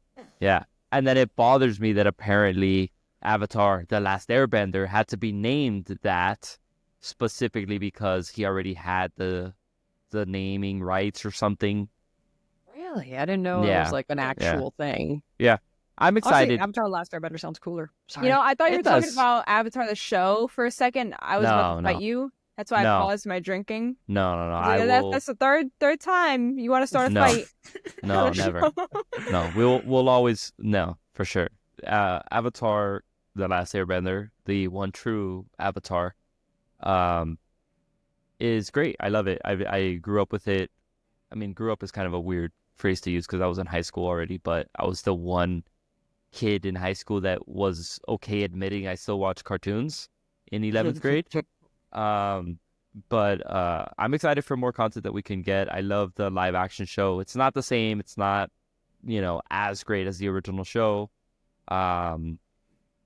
And then it bothers me that apparently Avatar: The Last Airbender had to be named that specifically because he already had the naming rights or something. Really? I didn't know it Yeah. was like an actual thing. I'm Honestly, excited. Avatar Last Airbender sounds cooler. Sorry. I thought you were It talking does. about Avatar the show for a second. I was about to No. fight you. That's why No. I paused my drinking. No. That's the third time you want to start a No. fight. No, never. No, we'll always for sure. Avatar: The Last Airbender, the one true Avatar, is great. I love it. I grew up with it. I mean, grew up is kind of a weird phrase to use because I was in high school already, but I was the one kid in high school that was okay admitting I still watch cartoons in 11th grade. But I'm excited for more content that we can get. I love the live action show. It's not the same. It's not, as great as the original show. The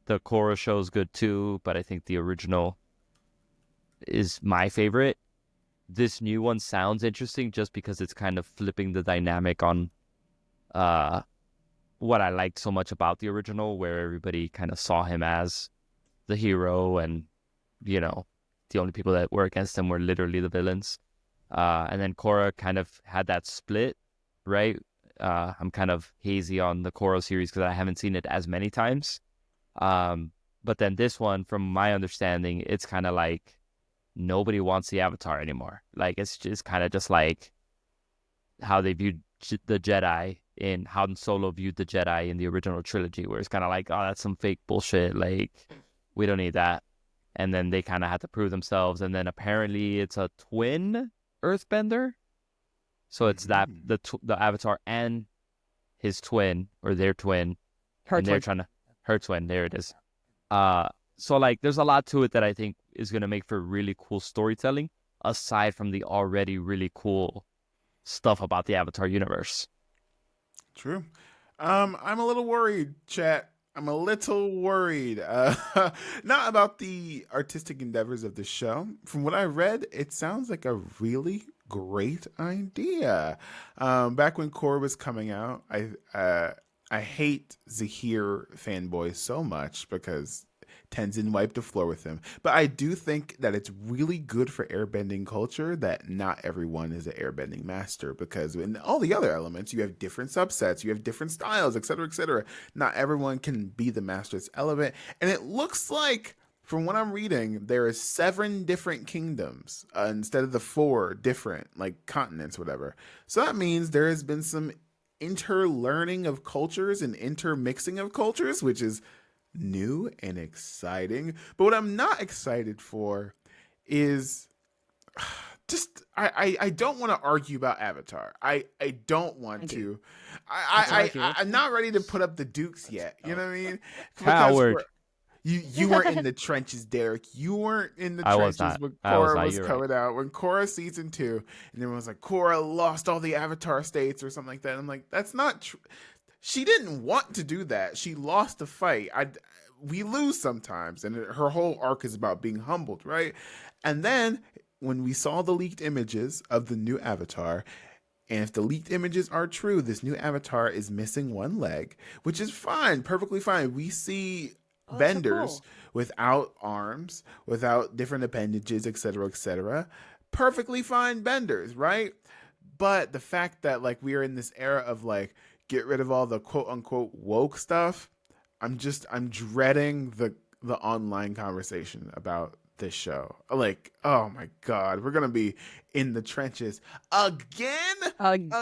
Korra show is good too, but I think the original is my favorite. This new one sounds interesting just because it's kind of flipping the dynamic on what I liked so much about the original, where everybody kind of saw him as the hero, and the only people that were against him were literally the villains. And then Korra kind of had that split, right? I'm kind of hazy on the Korra series because I haven't seen it as many times. But then this one, from my understanding, it's kind of like nobody wants the Avatar anymore. Like, it's just kind of just like how they viewed the Jedi in Han Solo viewed the Jedi in the original trilogy, where it's kind of like, oh, that's some fake bullshit. Like, we don't need that. And then they kind of had to prove themselves. And then apparently it's a twin Earthbender. So it's that the Avatar and his twin, or their twin. Her and twin. they're trying to her twin. There it is. So like, there's a lot to it that I think is going to make for really cool storytelling, aside from the already really cool stuff about the Avatar universe. True. I'm a little worried, chat. I'm a little worried. Not about the artistic endeavors of the show. From what I read, it sounds like a really great idea. Back when Korra was coming out, I hate Zahir fanboys so much because Tenzin wiped the floor with him. But I do think that it's really good for airbending culture that not everyone is an airbending master, because in all the other elements, you have different subsets, you have different styles, etc., etc. Not everyone can be the master's element. And it looks like, from what I'm reading, there are 7 different kingdoms instead of the 4 different, like, continents, whatever. So that means there has been some interlearning of cultures and intermixing of cultures, which is new and exciting. But what I'm not excited for is just I don't want to argue about Avatar. I don't want to. I'm not ready to put up the dukes yet. You know what I mean? Coward. You weren't in the trenches, Derek. You weren't in the trenches when Korra was coming out. When Korra season 2, and everyone was like, Korra lost all the Avatar states or something like that. I'm like, that's not true. She didn't want to do that. She lost the fight. We lose sometimes, and her whole arc is about being humbled, right? And then when we saw the leaked images of the new Avatar, and if the leaked images are true, this new Avatar is missing one leg, which is fine, perfectly fine. We see benders without arms, without different appendages, etc., etc. Perfectly fine benders, right? But the fact that, like, we are in this era of, like, get rid of all the quote unquote woke stuff, I'm dreading the online conversation about this show. Like, oh my God, we're gonna be in the trenches again.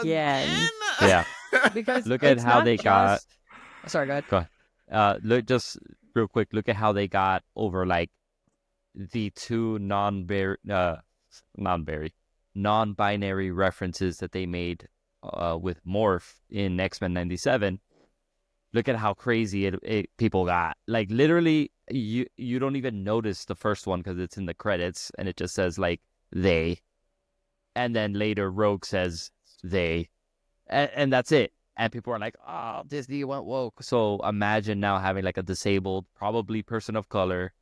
Yeah. Because look at how they got. Sorry, go ahead. Go ahead. Look, just real quick. Look at how they got over, like, the 2 non-binary references that they made with Morph in X-Men 97. Look at how crazy people got. Like, literally, you don't even notice the first one because it's in the credits and it just says, like, they. And then later Rogue says they. And that's it. And people are like, oh, Disney went woke. So imagine now having, like, a disabled, probably person of color.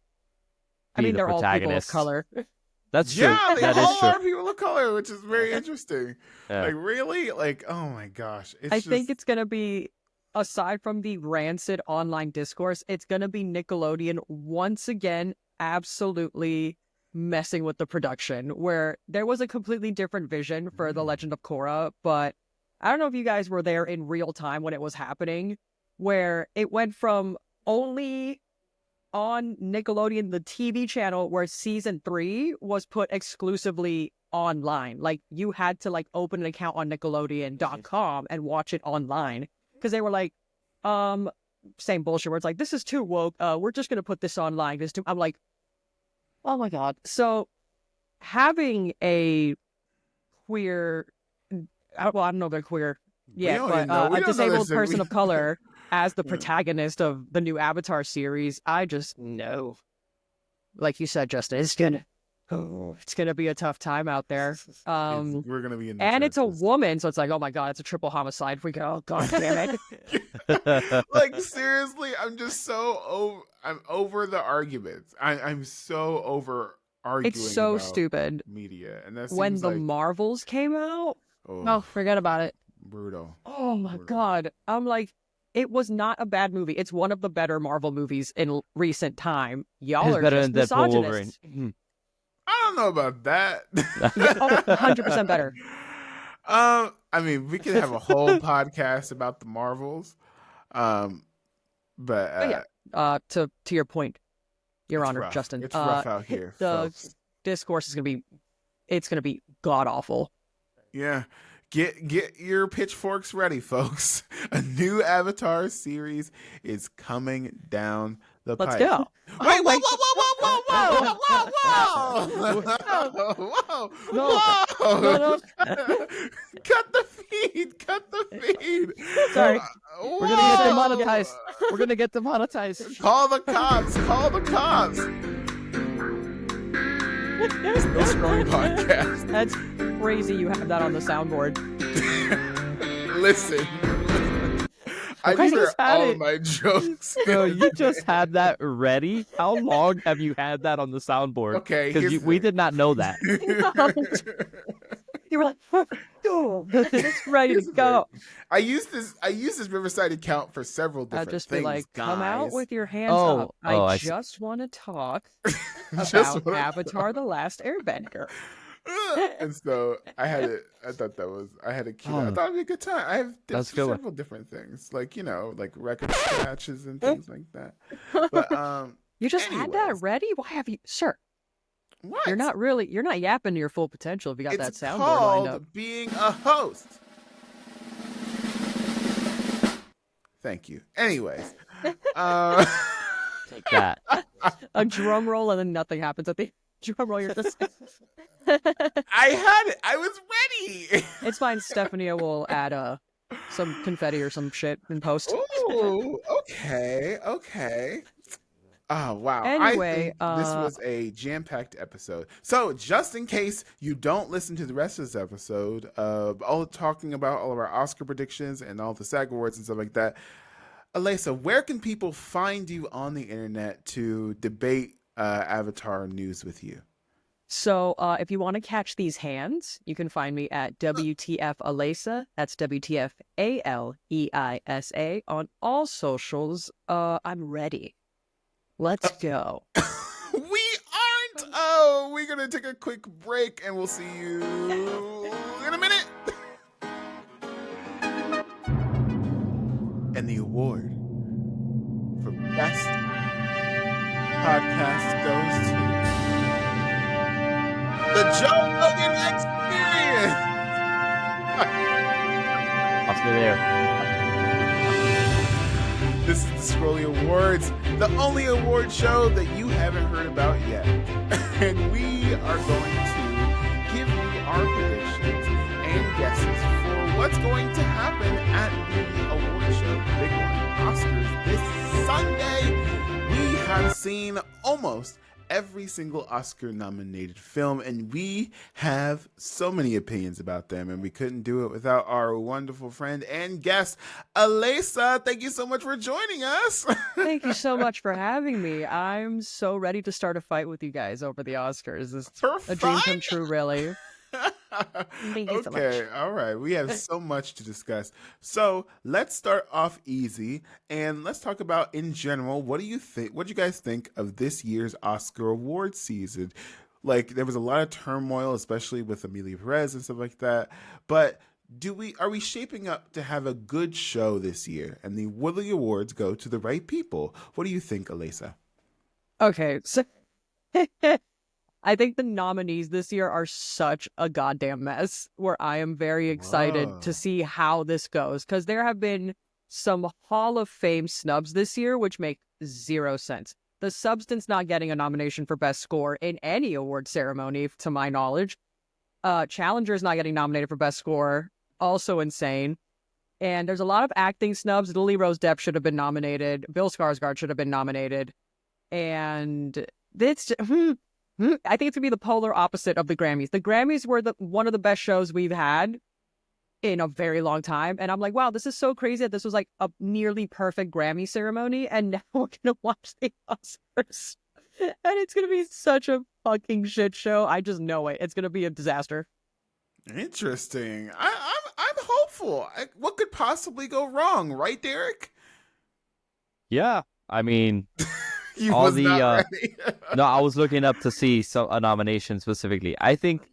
I mean, the they're protagonist. all people of color. That's true. Yeah, they that all is true. are people of color, which is very interesting. Yeah. Like, really? Like, oh my gosh. I think it's going to be, aside from the rancid online discourse, it's going to be Nickelodeon once again absolutely messing with the production, where there was a completely different vision for The Legend of Korra, but I don't know if you guys were there in real time when it was happening, where it went from only on Nickelodeon, the TV channel, where season 3 was put exclusively online. Like, you had to, like, open an account on Nickelodeon.com and watch it online. Because they were like, same bullshit where it's like, this is too woke. We're just going to put this online. I'm like, oh my God. So having a queer, I don't know if they're queer yet, but a disabled person of color as the protagonist of the new Avatar series, I just know, like you said, Justin, it's gonna be a tough time out there. We're gonna be in the and trenches. It's a woman, so it's like, oh my God, it's a triple homicide. We go, oh God damn it. Like, seriously, I'm just so I'm over the arguments. I'm so over arguing It's so about stupid. media, and that When seems the like Marvels came out, Oh, forget about it. brutal. oh my Brutal. God. I'm like, it was not a bad movie. It's one of the better Marvel movies in recent time. Y'all It's are better just than Deadpool Wolverine. misogynists. I don't know about that. Yeah, 100% better. I mean, we could have a whole podcast about the Marvels. But But yeah, to your point, Your it's Honor, rough. Justin. It's rough out here, The folks. discourse is gonna be god awful. Yeah. Get your pitchforks ready, folks. A new Avatar series is coming down the Let's pipe. go. Wait, Oh whoa, whoa, whoa, whoa, No. whoa. No. Cut the feed. Cut the feed. Sorry. We're gonna get Whoa. demonetized. We're gonna get demonetized. Call the cops. Call the cops. No Scrolling Podcast. That's crazy you have that on the soundboard. Listen. I I hear just had all it. of my jokes. Bro, you just had that ready? How long have you had that on the soundboard? Okay, Because here's we the- did not know that. You were like, oh, it's ready Here's to the go. thing. I use this Riverside account for several different I'd just things, be like, guys. come out with your hands Oh, up. oh, I I see. just want to talk Just about wanna- Avatar: The Last Airbender. And so I had it. I thought I had a cue. I Oh. thought it'd be a good time. I have That's a good one. several different things, like like record scratches and things like that. But You just had that Anyways. ready? Why have you, sir? what? You're not yapping to your full potential if you got It's that soundboard lined up. called being a host. Thank you. Anyways, Take that. A drum roll and then nothing happens at the drum roll. You're just. I had it. I was ready. It's fine. Stefania will add some confetti or some shit in post. Ooh, okay. Oh, wow. Anyway, I think this was a jam-packed episode. So, just in case you don't listen to the rest of this episode, talking about all of our Oscar predictions and all the SAG Awards and stuff like that, Aleisa, where can people find you on the internet to debate Avatar news with you? So if you want to catch these hands, you can find me at WTF Aleisa. That's WTFALEISA on all socials. I'm ready. Let's go. We aren't. Oh, we're going to take a quick break and we'll see you in a minute. And the award for Best Podcast goes to the Joe Rogan Experience. Oscar there. This is the Scrolly Awards, the only award show that you haven't heard about yet. And we are going to give you our predictions and guesses for what's going to happen at the award show, the big one, Oscars, this Sunday. We have seen almost every single Oscar-nominated film, and we have so many opinions about them, and we couldn't do it without our wonderful friend and guest, Aleisa. Thank you so much for joining us. Thank you so much for having me. I'm so ready to start a fight with you guys over the Oscars. It's For a dream fun? come true, really. Thank you so much. Okay, all right. We have so much to discuss. So let's start off easy and let's talk about in general. What do you think? What do you guys think of this year's Oscar award season? Like, there was a lot of turmoil, especially with Amelia Perez and stuff like that. But are we shaping up to have a good show this year? And the Woodley Awards go to the right people. What do you think, Aleisa? Okay, so I think the nominees this year are such a goddamn mess, where I am very excited Whoa. to see how this goes, because there have been some Hall of Fame snubs this year, which make zero sense. The Substance not getting a nomination for Best Score in any award ceremony, to my knowledge. Challenger's not getting nominated for Best Score, also insane. And there's a lot of acting snubs. Lily Rose Depp should have been nominated. Bill Skarsgård should have been nominated. And it's... I think it's going to be the polar opposite of the Grammys. The Grammys were one of the best shows we've had in a very long time. And I'm like, wow, this is so crazy that this was like a nearly perfect Grammy ceremony. And now we're going to watch the Oscars. And it's going to be such a fucking shit show. I just know it. It's going to be a disaster. Interesting. I'm hopeful. What could possibly go wrong, right, Derek? Yeah, I mean, You all was the not ready. no, I was looking up to see a nomination specifically. I think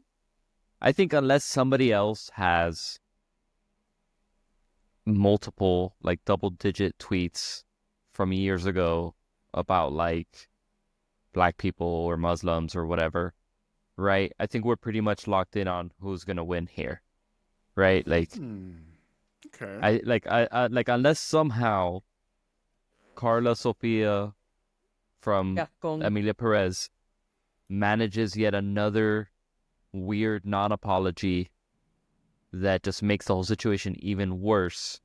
unless somebody else has multiple like double-digit tweets from years ago about like black people or Muslims or whatever, right? I think we're pretty much locked in on who's gonna win here, right? Like, Okay. I like unless somehow Carla Sofia from Yeah, go on. Emilia Perez manages yet another weird non-apology that just makes the whole situation even worse,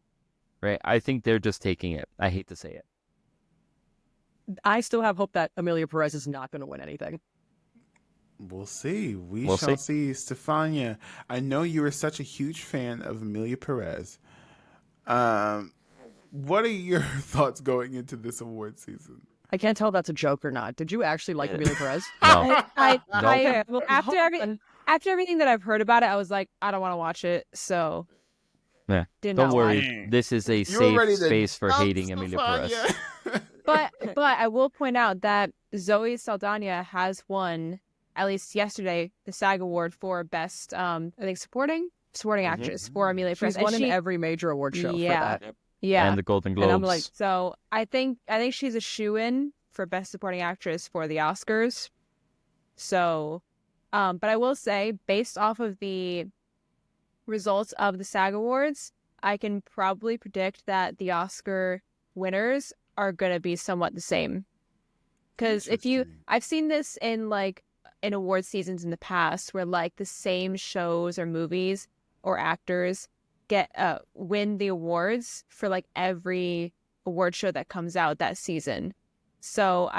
right? I think they're just taking it. I hate to say it. I still have hope that Emilia Perez is not going to win anything. We'll see. We We'll shall see. Stefania, I know you are such a huge fan of Emilia Perez. What are your thoughts going into this award season? I can't tell if that's a joke or not. Did you actually like Emilia Perez? No. After everything that I've heard about it, I was like, I don't want to watch it. So, Yeah. did Don't not worry. watch it. This is a You're ready safe to space for dump hating Emilia Perez. Stefania. But I will point out that Zoe Saldana has won, at least yesterday, the SAG Award for Best, I think, supporting actress for Emilia Perez. She's won in every major award show Yeah. for that. Yeah. And the Golden Globes. And I'm like, So I think she's a shoo-in for Best Supporting Actress for the Oscars. So, but I will say, based off of the results of the SAG Awards, I can probably predict that the Oscar winners are going to be somewhat the same. Because I've seen this in award seasons in the past where like the same shows or movies or actors get win the awards for like every award show that comes out that season. So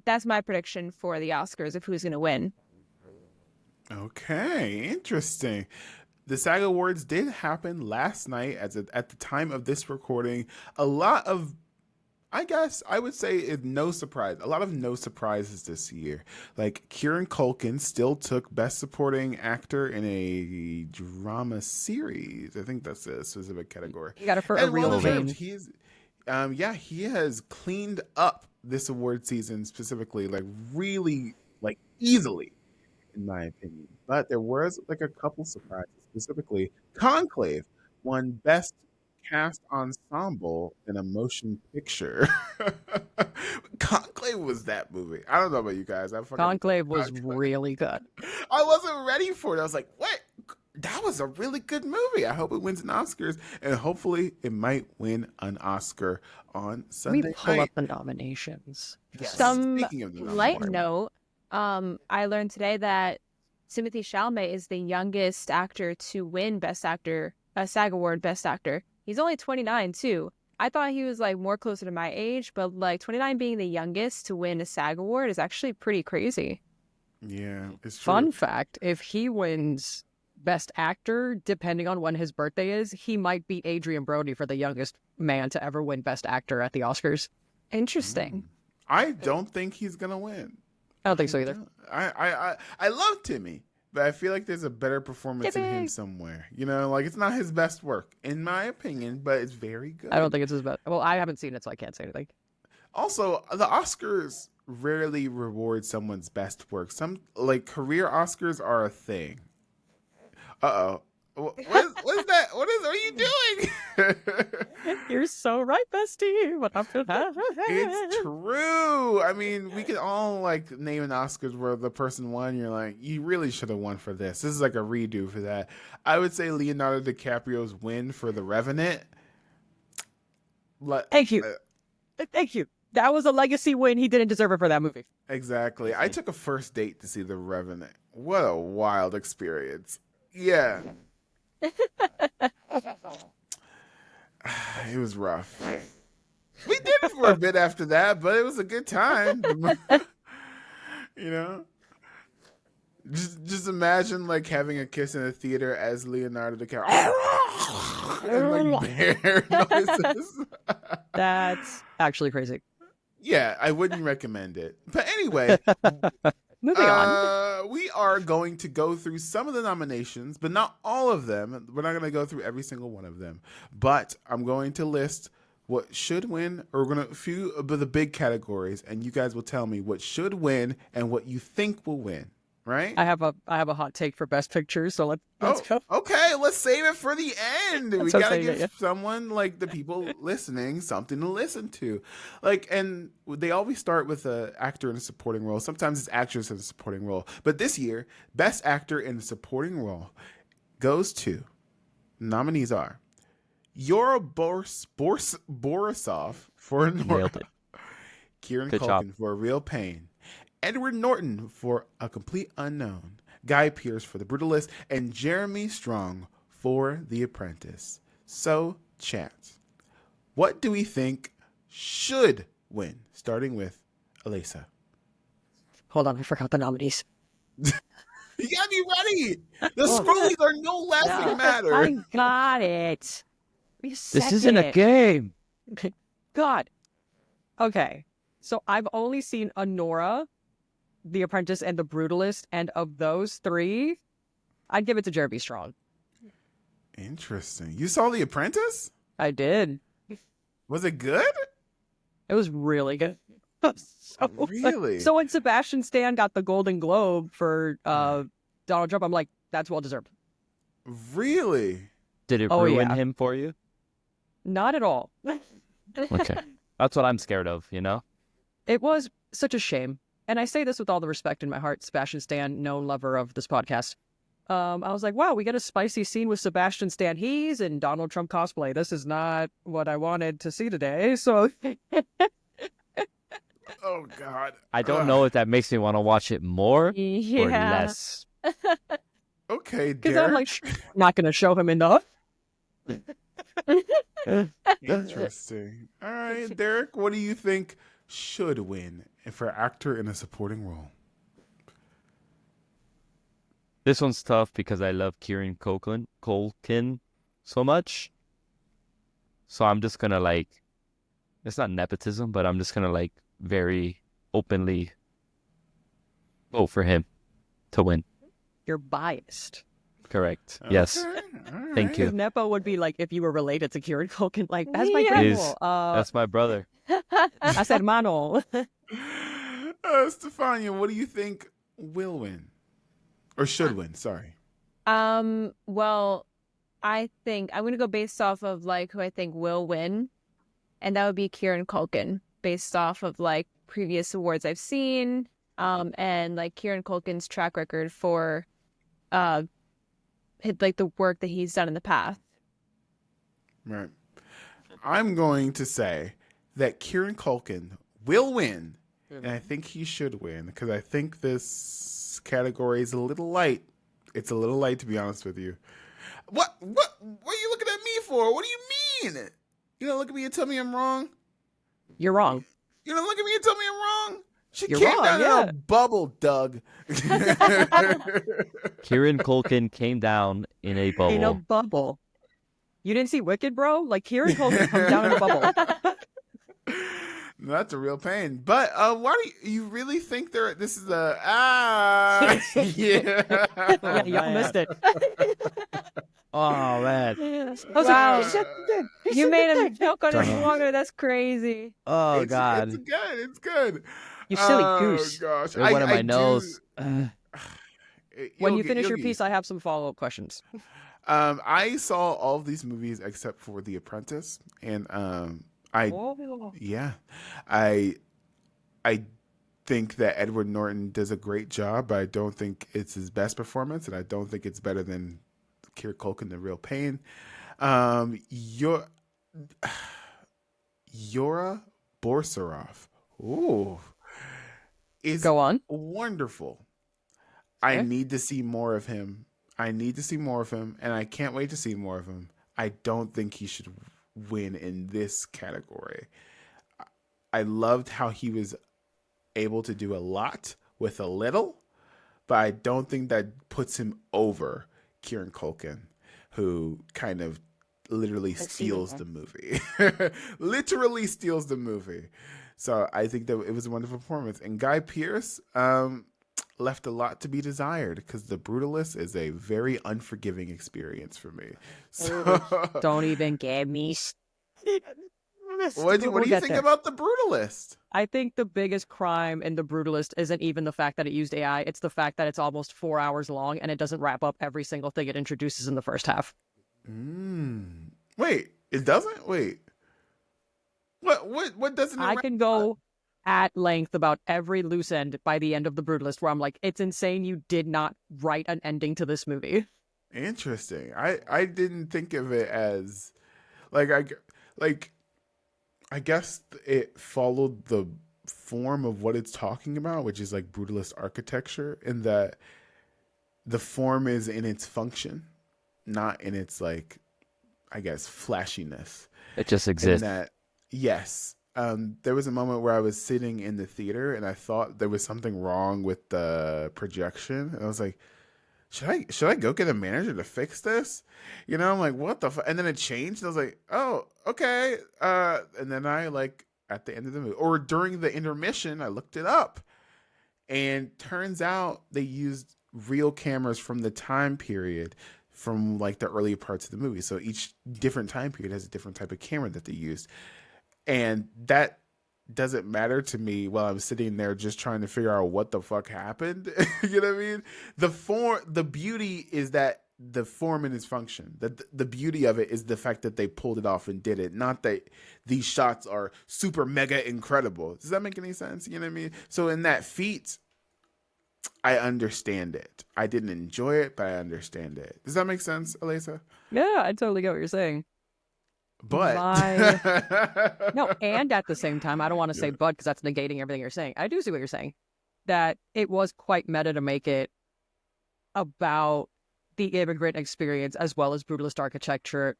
that's my prediction for the Oscars of who's going to win. Okay, interesting. The SAG Awards did happen last night at the time of this recording. A lot of, I guess I would say, no surprise. A lot of no surprises this year. Like Kieran Culkin still took Best Supporting Actor in a Drama Series. I think that's a specific category. You got it for a And real well-deserved. thing. He has cleaned up this award season specifically, like really, like easily, in my opinion. But there was like a couple surprises. Specifically, Conclave won Best Cast Ensemble in a Motion Picture. Conclave was that movie. I don't know about you guys. Conclave was really good. I wasn't ready for it. I was like, what? That was a really good movie. I hope it wins an Oscars, and hopefully it might win an Oscar on Sunday Let me pull night. up the nominations. Yes. Some Speaking of the light nominations. note, I learned today that Timothée Chalamet is the youngest actor to win Best Actor, SAG Award Best Actor. He's only 29 too. I thought he was like more closer to my age, but like 29 being the youngest to win a SAG Award is actually pretty crazy. Yeah, it's true. Fun fact, if he wins Best Actor, depending on when his birthday is, he might beat Adrian Brody for the youngest man to ever win Best Actor at the Oscars. Interesting. I don't think he's gonna win. I don't think so either. I love Timmy, but I feel like there's a better performance in him Timmy! somewhere. You know, like it's not his best work, in my opinion, but it's very good. I don't think it's his best. Well, I haven't seen it, so I can't say anything. Also, the Oscars rarely reward someone's best work. Some like career Oscars are a thing. Uh-oh. What is that? What are you doing? You're so right, bestie. What I'm It's true. I mean, we can all like name an Oscars where the person won. You're like, you really should have won for this. This is like a redo for that. I would say Leonardo DiCaprio's win for The Revenant. Thank you. Thank you. That was a legacy win. He didn't deserve it for that movie. Exactly. I took a first date to see The Revenant. What a wild experience. Yeah. It was rough. We did it for a bit after that, but it was a good time. You know? Just imagine like having a kiss in a theater as Leonardo DiCaprio and like bear noises. That's actually crazy. Yeah, I wouldn't recommend it. But anyway, Moving on. we are going to go through some of the nominations, but not all of them. We're not going to go through every single one of them. But I'm going to list what should win, or we're going to a few of the big categories, and you guys will tell me what should win and what you think will win. Right? I have a hot take for Best Picture, so let's go. Okay, let's save it for the end. We So gotta save it, give yeah. someone like the people listening something to listen to. Like, and they always start with an actor in a supporting role. Sometimes it's actress in a supporting role. But this year, Best Actor in a Supporting Role goes to, nominees are Yura Borisov for Nailed Nora, it. Kieran Good Culkin job. for Real Pain, Edward Norton for A Complete Unknown, Guy Pearce for The Brutalist, and Jeremy Strong for The Apprentice. So, chat, what do we think should win? Starting with Aleisa. Hold on, I forgot the nominees. You gotta be ready. The scrollies are no laughing matter. I got it. This isn't a game. God. Okay. So I've only seen Anora, The Apprentice, and The Brutalist, and of those three, I'd give it to Jeremy Strong. Interesting. You saw The Apprentice? I did. Was it good? It was really good. So, Really? So when Sebastian Stan got the Golden Globe for Donald Trump, I'm like, that's well deserved. Really? Did it Oh, ruin yeah. him for you? Not at all. Okay. That's what I'm scared of, you know? It was such a shame. And I say this with all the respect in my heart, Sebastian Stan, known lover of this podcast. I was like, wow, we get a spicy scene with Sebastian Stan. He's in Donald Trump cosplay. This is not what I wanted to see today. So Oh, God. I don't know if that makes me want to watch it more or Yeah. less. Okay, because Derek. I'm like, not going to show him enough. Interesting. All right, Derek, what do you think should win for actor in a supporting role? This one's tough because I love Kieran Culkin so much. So I'm just gonna like, it's not nepotism, but I'm just gonna like very openly vote for him to win. You're biased. Correct. Yes. Okay, all right. Thank you. Because Nepo would be like if you were related to Kieran Culkin. Like, that's my Yeah. grandma. Is- That's my brother. That's hermano. Stefania, what do you think will win? Or should win, sorry. Well, I think I'm gonna go based off of like who I think will win, and that would be Kieran Culkin, based off of like previous awards I've seen, and like Kieran Culkin's track record for, like the work that he's done in the past. Right. I'm going to say that Kieran Culkin will win, and I think he should win, because I think this category is a little light. It's a little light, to be honest with you. What are you looking at me for? What do you mean? You don't look at me and tell me I'm wrong? You're wrong. You don't look at me and tell me I'm wrong? She You're came wrong, down yeah. in a bubble, Doug. Kieran Culkin came down in a bubble. In a bubble. You didn't see Wicked, bro? Like, Kieran Culkin comes down in a bubble. That's a real pain. But why do you really think this is a yeah. Yeah, y'all missed it. Oh man. I was Wow. like, shut the- You made him choke on his Dun. water. That's crazy. Oh It's god. good. It's good. You silly Oh, goose. gosh. One of my do- nose. When You'll you get- finish you'll your get piece, used I have some follow-up questions. I saw all of these movies except for The Apprentice, and I think that Edward Norton does a great job, but I don't think it's his best performance, and I don't think it's better than Kieran Culkin, The Real Pain. Yura Borisov, is Go on. wonderful. I Okay. need to see more of him. And I can't wait to see more of him. I don't think he should win in this category. I loved how he was able to do a lot with a little, but I don't think that puts him over Kieran Culkin, who kind of literally steals the movie. Literally steals the movie. So I think that it was a wonderful performance. And Guy Pearce left a lot to be desired, because The Brutalist is a very unforgiving experience for me. So Don't even get me. what do you think about The Brutalist? I think the biggest crime in The Brutalist isn't even the fact that it used AI. It's the fact that it's almost 4 hours long and it doesn't wrap up every single thing it introduces in the first half. Wait, it doesn't? Wait. What doesn't it I can go at length about every loose end by the end of The Brutalist, where I'm like, it's insane you did not write an ending to this movie. Interesting. I didn't think of it as I guess it followed the form of what it's talking about, which is like brutalist architecture, in that the form is in its function, not in its like, I guess, flashiness. It just exists. And that, yes. There was a moment where I was sitting in the theater and I thought there was something wrong with the projection. And I was like, should I go get a manager to fix this? You know, I'm like, what the fuck? And then it changed. And I was like, oh, okay. And then I at the end of the movie, or during the intermission, I looked it up. And turns out they used real cameras from the time period from like the early parts of the movie. So each different time period has a different type of camera that they used. And that doesn't matter to me while I'm sitting there just trying to figure out what the fuck happened. You know what I mean? The beauty is that the form and its function. The beauty of it is the fact that they pulled it off and did it. Not that these shots are super mega incredible. Does that make any sense? You know what I mean? So in that feat, I understand it. I didn't enjoy it, but I understand it. Does that make sense, Aleisa? Yeah, I totally get what you're saying. But no, and at the same time, I don't want to say but, because that's negating everything you're saying. I do see what you're saying. That it was quite meta to make it about the immigrant experience as well as brutalist architecture.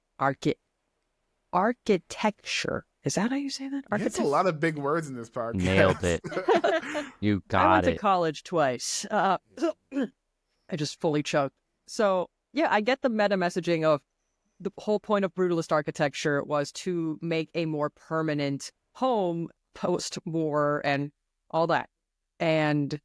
Architecture. Is that how you say that? There's a lot of big words in this podcast. Nailed it. You got it. I went to college twice. I just fully choked. So yeah, I get the meta messaging of the whole point of brutalist architecture was to make a more permanent home post-war and all that. And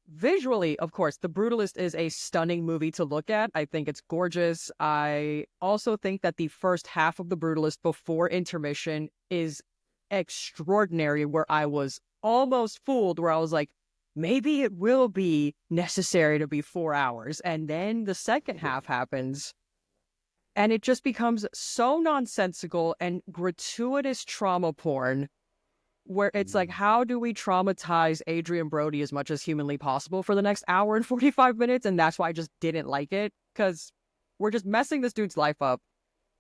visually, of course, The Brutalist is a stunning movie to look at. I think it's gorgeous. I also think that the first half of The Brutalist before intermission is extraordinary, where I was almost fooled, where I was like, maybe it will be necessary to be 4 hours. And then the second half happens, and it just becomes so nonsensical and gratuitous trauma porn, where it's like, how do we traumatize Adrian Brody as much as humanly possible for the next hour and 45 minutes? And that's why I just didn't like it, because we're just messing this dude's life up.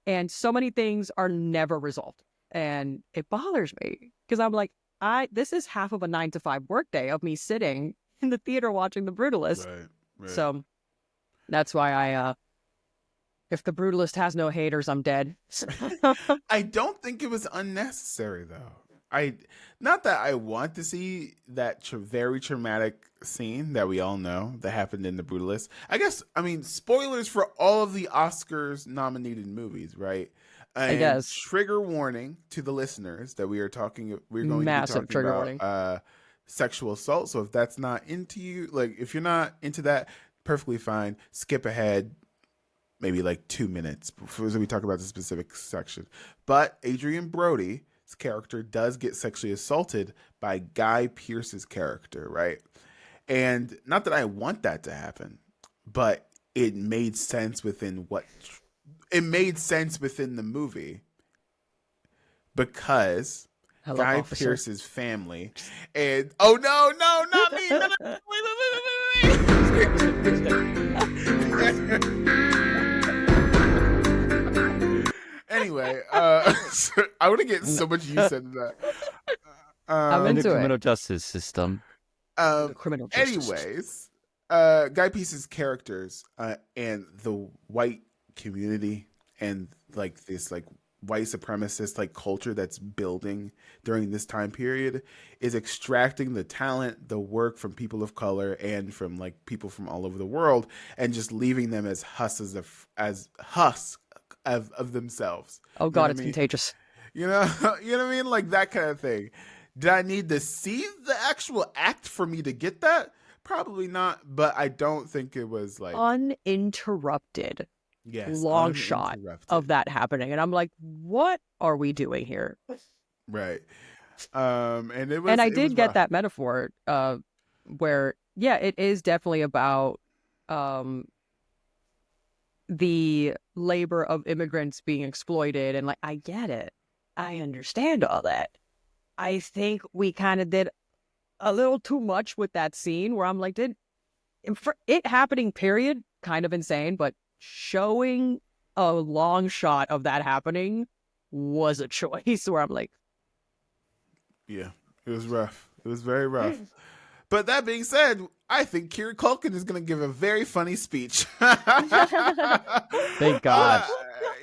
And so many things are never resolved. And it bothers me, because I'm like, this is half of a 9-to-5 workday of me sitting in the theater watching The Brutalist. Right. So that's why if The Brutalist has no haters, I'm dead. I don't think it was unnecessary, though. Not that I want to see that very traumatic scene that we all know that happened in The Brutalist. I mean, spoilers for all of the Oscars nominated movies, right? And I guess. Trigger warning to the listeners that we're going to be Massive talking trigger about warning. Sexual assault. So if that's not into you, like if you're not into that, perfectly fine. Skip ahead. Maybe like 2 minutes before we talk about the specific section. But Adrian Brody's character does get sexually assaulted by Guy Pearce's character, right? And not that I want that to happen, but it made sense within the movie, because Hello, Guy officer. Pearce's family and oh no, not me. Anyway, I want to get so much use out of that. I'm In the into criminal it. justice system. Criminal justice. Anyways, Guy Pearce's characters and the white community and like this like white supremacist like culture that's building during this time period is extracting the talent, the work from people of color and from like people from all over the world, and just leaving them as husks of themselves. Oh You know God, what it's I mean? contagious. You know, you know what I mean? Like that kind of thing. Did I need to see the actual act for me to get that? Probably not, but I don't think it was like Uninterrupted yes, long shot uninterrupted. of that happening. And I'm like, what are we doing here? Right. And it was And I it was did get rough. that metaphor where, yeah, it is definitely about the labor of immigrants being exploited. And like, I get it. I understand all that. I think we kind of did a little too much with that scene where I'm like, for it happening, period, kind of insane, but showing a long shot of that happening was a choice where I'm like, Yeah, it was rough. It was very rough. But that being said, I think Kieran Culkin is going to give a very funny speech. Thank God.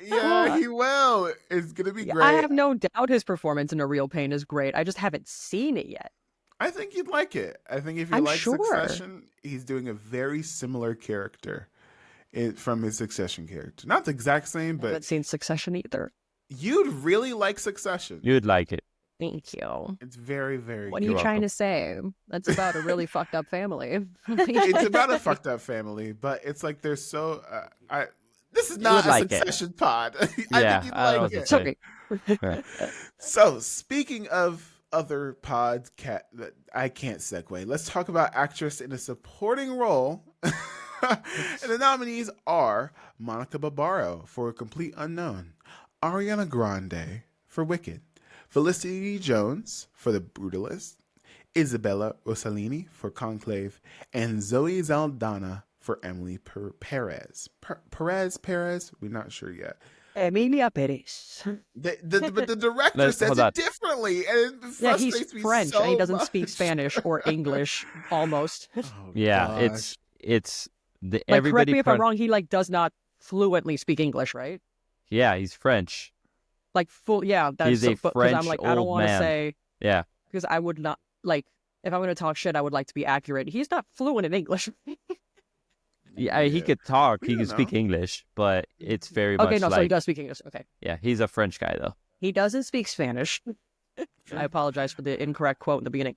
Yeah, he will. It's going to be great. I have no doubt his performance in A Real Pain is great. I just haven't seen it yet. I think you'd like it. I think if you I'm like sure. Succession, he's doing a very similar character from his Succession character. Not the exact same, I but haven't seen Succession either. you'd really like Succession. You'd like it. Thank you. It's very, very What are good. you trying to say? That's about a really fucked up family. It's about a fucked up family, but it's like they're so. This is not would a like it. Succession pod. Yeah, think you'd I don't know like what to it. say. Okay. Right. So, speaking of other pods, I can't segue. Let's talk about actress in a supporting role. And the nominees are Monica Barbaro for A Complete Unknown, Ariana Grande for Wicked, Felicity Jones for The Brutalist, Isabella Rossellini for Conclave, and Zoe Saldana for Emily Perez. Perez? We're not sure yet. Emilia Perez. But the director says hold it on. differently, and it Yeah, frustrates he's me French so and he doesn't much. speak Spanish or English almost. Oh, Yeah, gosh. it's the Like, everybody. correct me if I'm wrong, he like does not fluently speak English, right? Yeah, he's French. Like full, yeah. That's He's a because I'm French like, I don't old want to man. say, Yeah, because I would not like, if I'm going to talk shit, I would like to be accurate. He's not fluent in English. yeah. He could talk. We He don't could speak know. English, but it's very Okay, much no, so like he does speak English. Okay. yeah. He's a French guy though. He doesn't speak Spanish. I apologize for the incorrect quote in the beginning.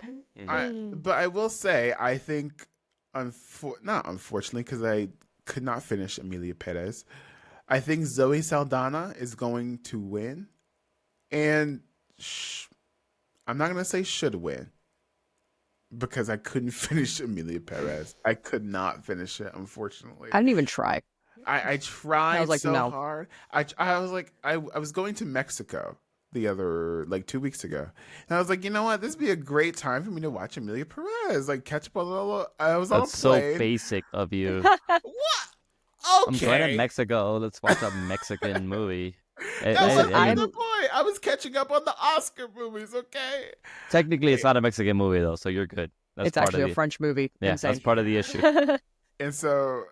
But I will say, I think, not unfortunately, because I could not finish Emilia Perez, I think Zoe Saldana is going to win. And I'm not going to say should win, because I couldn't finish Emilia Perez. I could not finish it, unfortunately. I didn't even try. I tried I was like, so no. hard. I was like, I was going to Mexico the other, like 2 weeks ago. And I was like, you know what? This would be a great time for me to watch Emilia Perez. Like, catch up on all. I was on a That's so plane. basic of you. What? I'm going Okay. to Mexico. Let's watch a Mexican movie. That wasn't I'm- the point. I was catching up on the Oscar movies, okay? Technically, it's not a Mexican movie though, so you're good. That's It's part actually of a the, French movie. Yeah, Insane. that's part of the issue. And so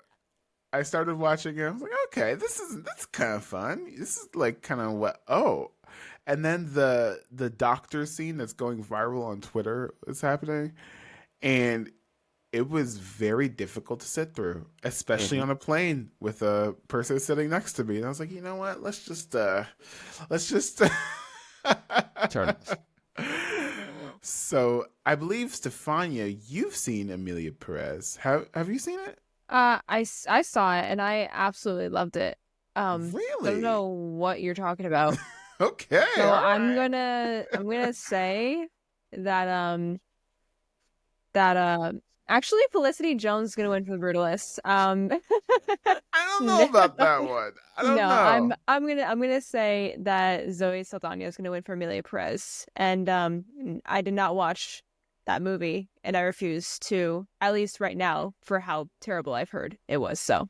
I started watching it. I was like, okay, that's kind of fun. This is like kind of what, and then the doctor scene that's going viral on Twitter is happening. And it was very difficult to sit through, especially on a plane with a person sitting next to me. And I was like, you know what? Let's just Turn. So I believe, Stefania, you've seen Emilia Perez. Have you seen it? I saw it and I absolutely loved it. I Really? don't know what you're talking about. Okay. So all I'm right. gonna say that actually Felicity Jones is gonna win for the Brutalist. I don't know about that one. I don't know. I'm gonna say that Zoe Saldana is gonna win for Emilia Perez, and I did not watch that movie, and I refuse to, at least right now, for how terrible I've heard it was. So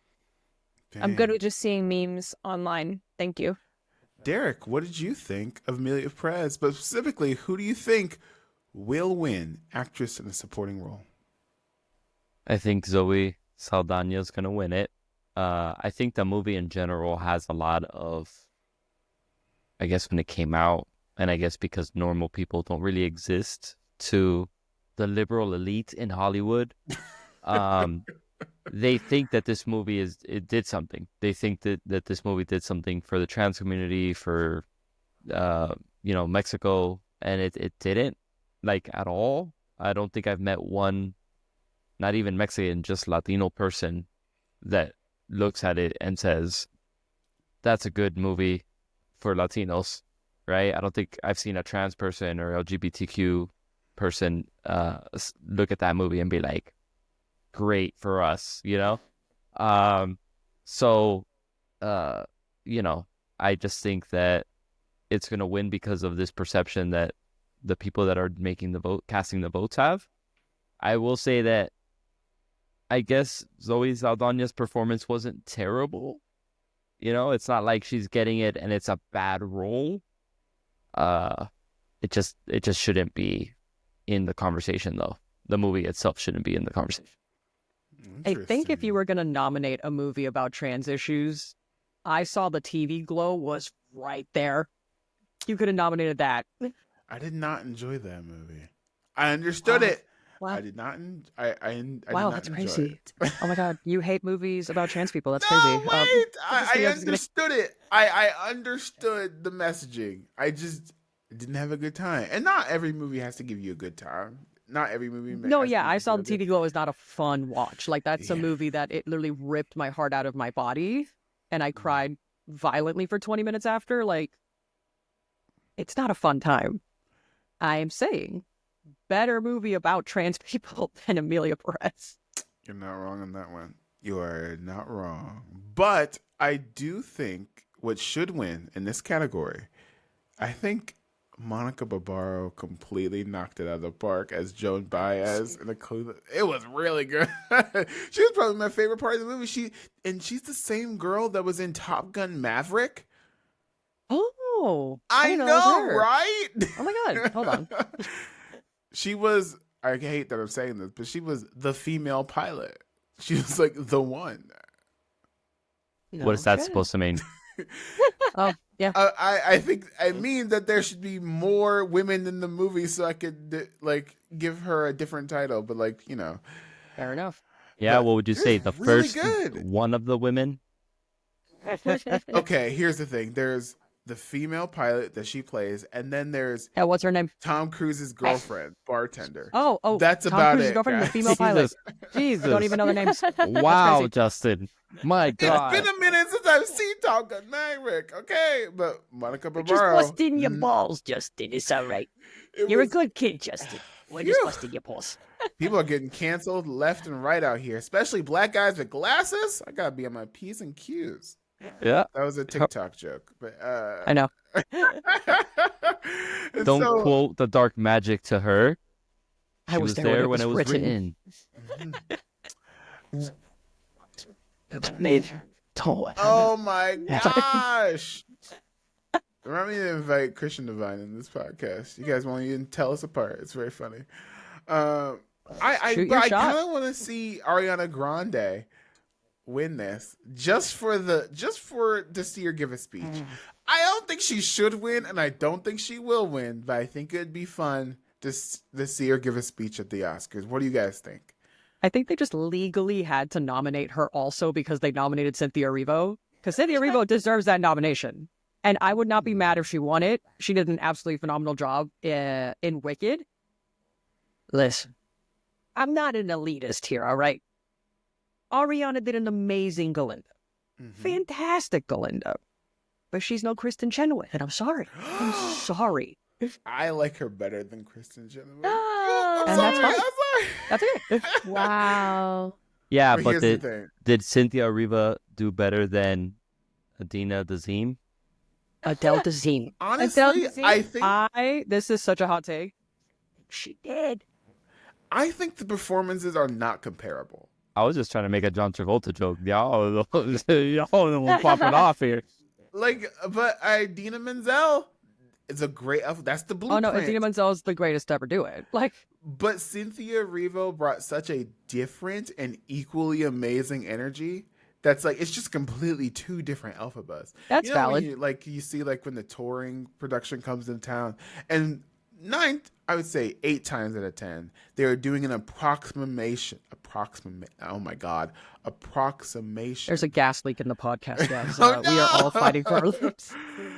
I'm good Dang. with just seeing memes online. Thank you. Derek, what did you think of Emilia Perez? But specifically, who do you think will win actress in a supporting role? I think Zoe Saldana is gonna win it. I think the movie in general has a lot of I guess when it came out, and I guess because normal people don't really exist to the liberal elite in Hollywood, they think that this movie did something. They think that this movie did something for the trans community, for Mexico, and it didn't, like, at all. I don't think I've met one, not even Mexican, just Latino person that looks at it and says, that's a good movie for Latinos, right? I don't think I've seen a trans person or LGBTQ person look at that movie and be like, great for us, So, I just think that it's going to win because of this perception that the people that are casting the votes have. I will say that I guess Zoe Saldana's performance wasn't terrible. It's not like she's getting it and it's a bad role. It just shouldn't be in the conversation, though. The movie itself shouldn't be in the conversation. I think if you were going to nominate a movie about trans issues, I Saw the TV Glow was right there. You could have nominated that. I did not enjoy that movie. I understood it. Wow. I did not. I did wow, not that's enjoy crazy. it. Oh my God, you hate movies about trans people. That's No, crazy. wait. I understood it. I understood the messaging. I just didn't have a good time. And not every movie has to give you a good time. Not every movie. No, yeah, I Saw the TV Glow is not a fun watch. Like, that's a movie that it literally ripped my heart out of my body, and I cried violently for 20 minutes after. Like, it's not a fun time. I am saying, better movie about trans people than Emilia Perez. You're not wrong on that one. You are not wrong. But I do think what should win in this category, I think Monica Barbaro completely knocked it out of the park as Joan Baez in the Cleveland. It was really good. She was probably my favorite part of the movie. She's the same girl that was in Top Gun Maverick. Oh, I know, right? Oh my God, hold on. She was, I hate that I'm saying this, but she was the female pilot. She was like the one. What is that supposed to mean? Oh, yeah. I think I mean that there should be more women in the movie, so I could give her a different title. But Fair enough. Yeah, but what would you say? The really first good. one of the women? Okay, here's the thing. There's the female pilot that she plays, and then there's What's her name? Tom Cruise's girlfriend, bartender. Oh, That's Tom about Cruise's it. girlfriend, Guys. the female pilot. Jesus. I don't even know their names. Wow, crazy. Justin. My God. It's been a minute since I've seen Top Gun Maverick. Okay, but Monica Just Barbaro. busting your balls, Justin. It's all right. You're a good kid, Justin. We're just busting your balls. People are getting canceled left and right out here, especially black guys with glasses. I gotta be on my P's and Q's. Yeah. That was a TikTok joke, but I know. Don't quote the dark magic to her. She I was there when it was written. Oh my gosh! Remind me to invite Christian Divine in this podcast. You guys won't even tell us apart. It's very funny. I kind of want to see Ariana Grande win this just to see her give a speech. I don't think she should win, and I don't think she will win, but I think it'd be fun to see her give a speech at the Oscars. What do you guys think? I think they just legally had to nominate her also because they nominated Cynthia Erivo. Because Cynthia Erivo deserves that nomination. And I would not be mad if she won it. She did an absolutely phenomenal job in Wicked. Listen, I'm not an elitist here, all right? Ariana did an amazing Galinda. Fantastic Galinda. But she's no Kristen Chenoweth, and I'm sorry. I'm sorry. I like her better than Kristen Chenoweth. And that's fine. I'm sorry. That's okay. Wow. Yeah, But but here's the thing. did Cynthia Erivo do better than Adina Dazeem? Adele Dazeem. Honestly, I think This is such a hot take. She did. I think the performances are not comparable. I was just trying to make a John Travolta joke. Y'all popping off here. But Idina Menzel is a great. That's the blueprint. Oh no, Idina Menzel is the greatest to ever do it. But Cynthia Erivo brought such a different and equally amazing energy that's like it's just completely two different alphabets. That's valid. When you see like when the touring production comes into town, and I would say 8 times out of 10 they are doing an approximation. Oh my god, approximation. There's a gas leak in the podcast, guys. Oh, We are all fighting for our lives.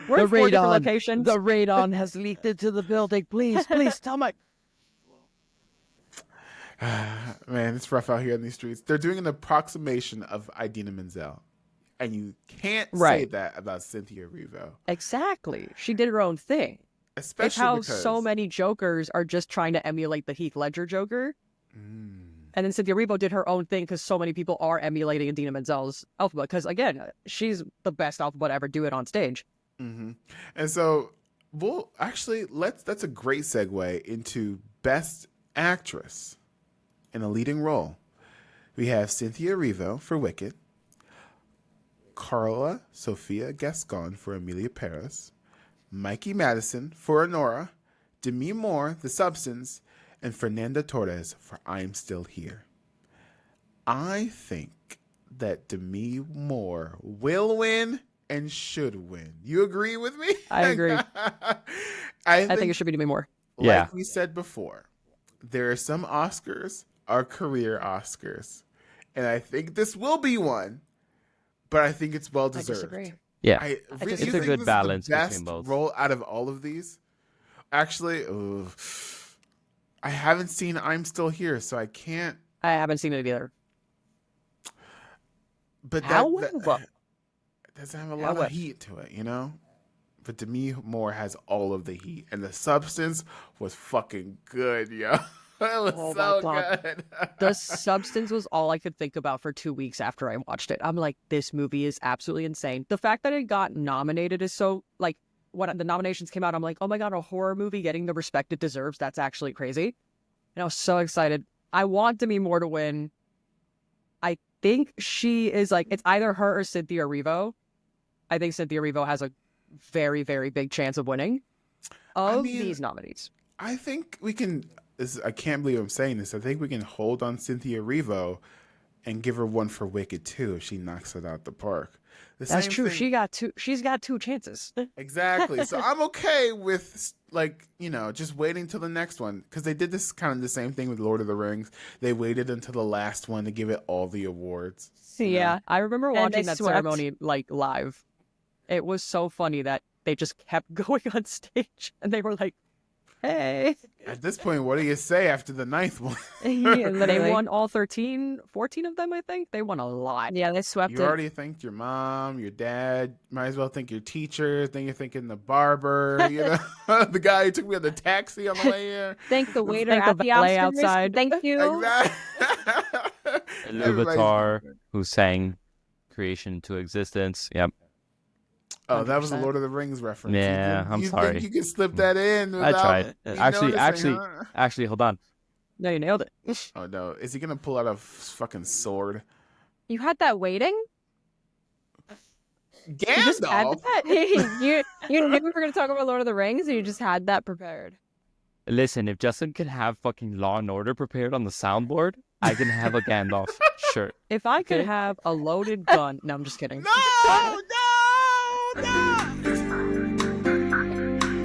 We're The in 4 different radon. locations. The radon has leaked into the building. Please tell my. Man, it's rough out here in these streets. They're doing an approximation of Idina Menzel, and you can't say Right. that about Cynthia Erivo, Exactly. She did her own thing. especially It's how because so many Jokers are just trying to emulate the Heath Ledger Joker. Mm. And then Cynthia Erivo did her own thing because so many people are emulating Idina Menzel's alphabet. Because again, she's the best alphabet ever. Do it on stage. Mm-hmm. And so, well, actually, that's a great segue into Best Actress in a leading role. We have Cynthia Erivo for Wicked, Carla Sofia Gascon for Amelia Paris, Mikey Madison for Honora, Demi Moore, The Substance, and Fernanda Torres for I'm Still Here. I think that Demi Moore will win and should win. You agree with me? I agree. I think it should be Demi Moore. Like Yeah. we said before, there are some Oscars are career Oscars. And I think this will be one, but I think it's well I deserved. disagree. Yeah. You It's a think good this is balance the best between both. role out of all of these? Actually, I haven't seen I'm Still Here, so I can't. I haven't seen it either. But However, that doesn't have a lot however. of heat to it, you know? But Demi Moore has all of the heat. And The Substance was fucking good, yo. It was Oh my so God. good. The Substance was all I could think about for 2 weeks after I watched it. I'm like, this movie is absolutely insane. The fact that it got nominated is so, like, when the nominations came out, I'm like, oh my God, a horror movie getting the respect it deserves. That's actually crazy. And I was so excited. I want Demi Moore to win. I think she is like, it's either her or Cynthia Erivo. I think Cynthia Erivo has a very, very big chance of winning of these nominees. I think we can. I can't believe I'm saying this. I think we can hold on Cynthia Erivo and give her one for Wicked too if she knocks it out the park. That's true. Thing- She's got 2 chances. Exactly. So I'm okay with just waiting till the next one because they did this kind of the same thing with Lord of the Rings. They waited until the last one to give it all the awards. Yeah, I remember And they watching that swept. ceremony like live. It was so funny that they just kept going on stage and they were like, hey. At this point, what do you say after the 9th one? Yeah, They literally. won all 14 of them, I think. They won a lot. Yeah, they swept You it. already thanked your mom, your dad. Might as well thank your teacher. Then you're thanking the barber. You know, the guy who took me on the taxi on the way here. Thank the waiter Thank the at the valet Oscars. outside. Thank you. Exactly. And Everybody's- Lubatar, who sang creation into existence. Yep. Oh, that was a 100%. Lord of the Rings reference. Yeah, I'm you sorry. Think you can slip that in. I Without tried. me Actually, noticing, huh? Actually, hold on. No, you nailed it. Oh no! Is he gonna pull out a fucking sword? You had that waiting? You just had Gandalf. that? you knew we were going to talk about Lord of the Rings and you just had that prepared. Listen, if Justin could have fucking Law and Order prepared on the soundboard, I can have a Gandalf shirt. If I could Okay. have a loaded gun. No, I'm just kidding. No! No!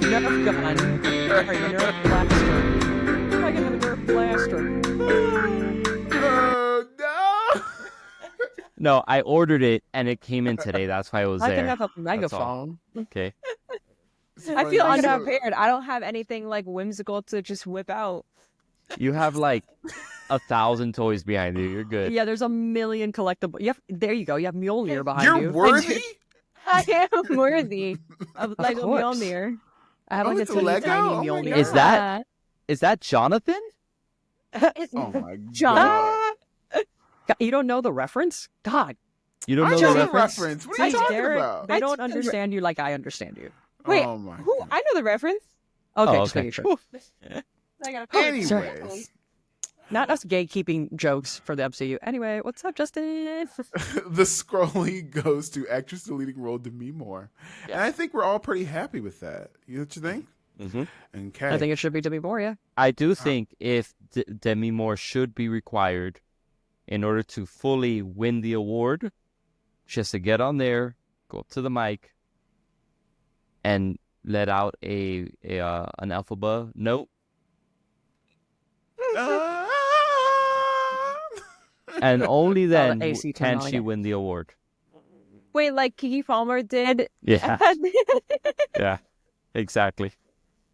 Nerf gun. Or Nerf blaster. If I could have a Nerf blaster. Oh no! No, I ordered it and it came in today. That's why it was I there. can have a all. megaphone. Okay. I feel Funny. unprepared. I don't have anything like whimsical to just whip out. You have like 1,000 toys behind you. You're good. Yeah, there's a million collectible. There you go. You have Mjolnir behind You're you. worthy. I am worthy of Lego course. Mjolnir. I have Oh, like a it's a teeny Lego? tiny Oh my Mjolnir. God. Is that- Is that Jonathan? It's Oh my John. god! God, you don't know the reference? God, You don't I know know the the reference? reference. What are you See, talking Derek, about? they I don't took the understand you like I understand you. Wait, Oh my who? god. I know the reference. Okay, Oh, just okay. making sure. I gotta Anyways, Not us gatekeeping jokes for the MCU. Anyway, what's up, Justin? the scrolling goes to actress in the leading role Demi Moore, and I think we're all pretty happy with that. You know what you think? Mm-hmm. Okay. I think it should be Demi Moore, yeah. I do think if Demi Moore should be required in order to fully win the award, She has to get on there, go up to the mic, and let out an alphabet note, and only then AC can turned she on win the award. Wait, like Kiki Palmer did? Yeah, yeah, exactly.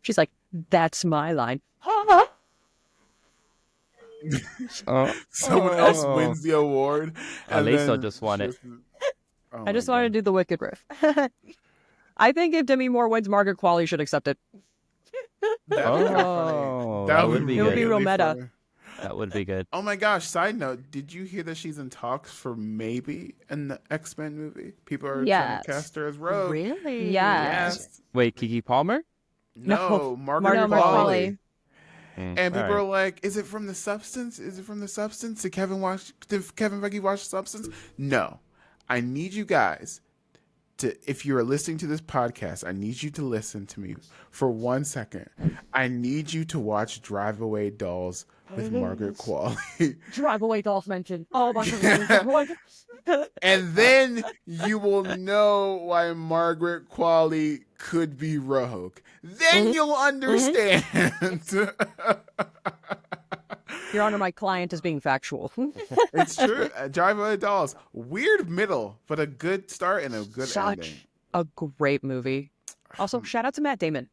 She's like, that's my line. Someone else wins the award. And Aleisa then just won she it. has to- Oh I just my wanted to God. do the Wicked riff. I think if Demi Moore wins, Margaret Qualley should accept it. That'd be kinda Oh, funny. that would be It would be good. real really meta. funny. That would be good. Oh my gosh, side note, did you hear that she's in talks for maybe in the X-Men movie? People are trying Yes. to cast her as Rogue. Really? Yes. Yes. Wait, Kiki Palmer? No, Margaret Margaret Qualley. Qualley. And people are like, is it from The Substance? Is it from The Substance? Did Kevin Feige watch The Substance? No. I need you guys to, if you are listening to this podcast, I need you to listen to me for 1 second. I need you to watch Drive Away Dolls with Margaret Qualley. Drive Away Dolls mentioned. Oh my God. And then you will know why Margaret Qualley could be Rogue. Then you'll understand. Your Honor, my client is being factual. It's true. Drive Away Dolls. Weird middle, but a good start and a good ending. Such a great movie. Also, shout out to Matt Damon.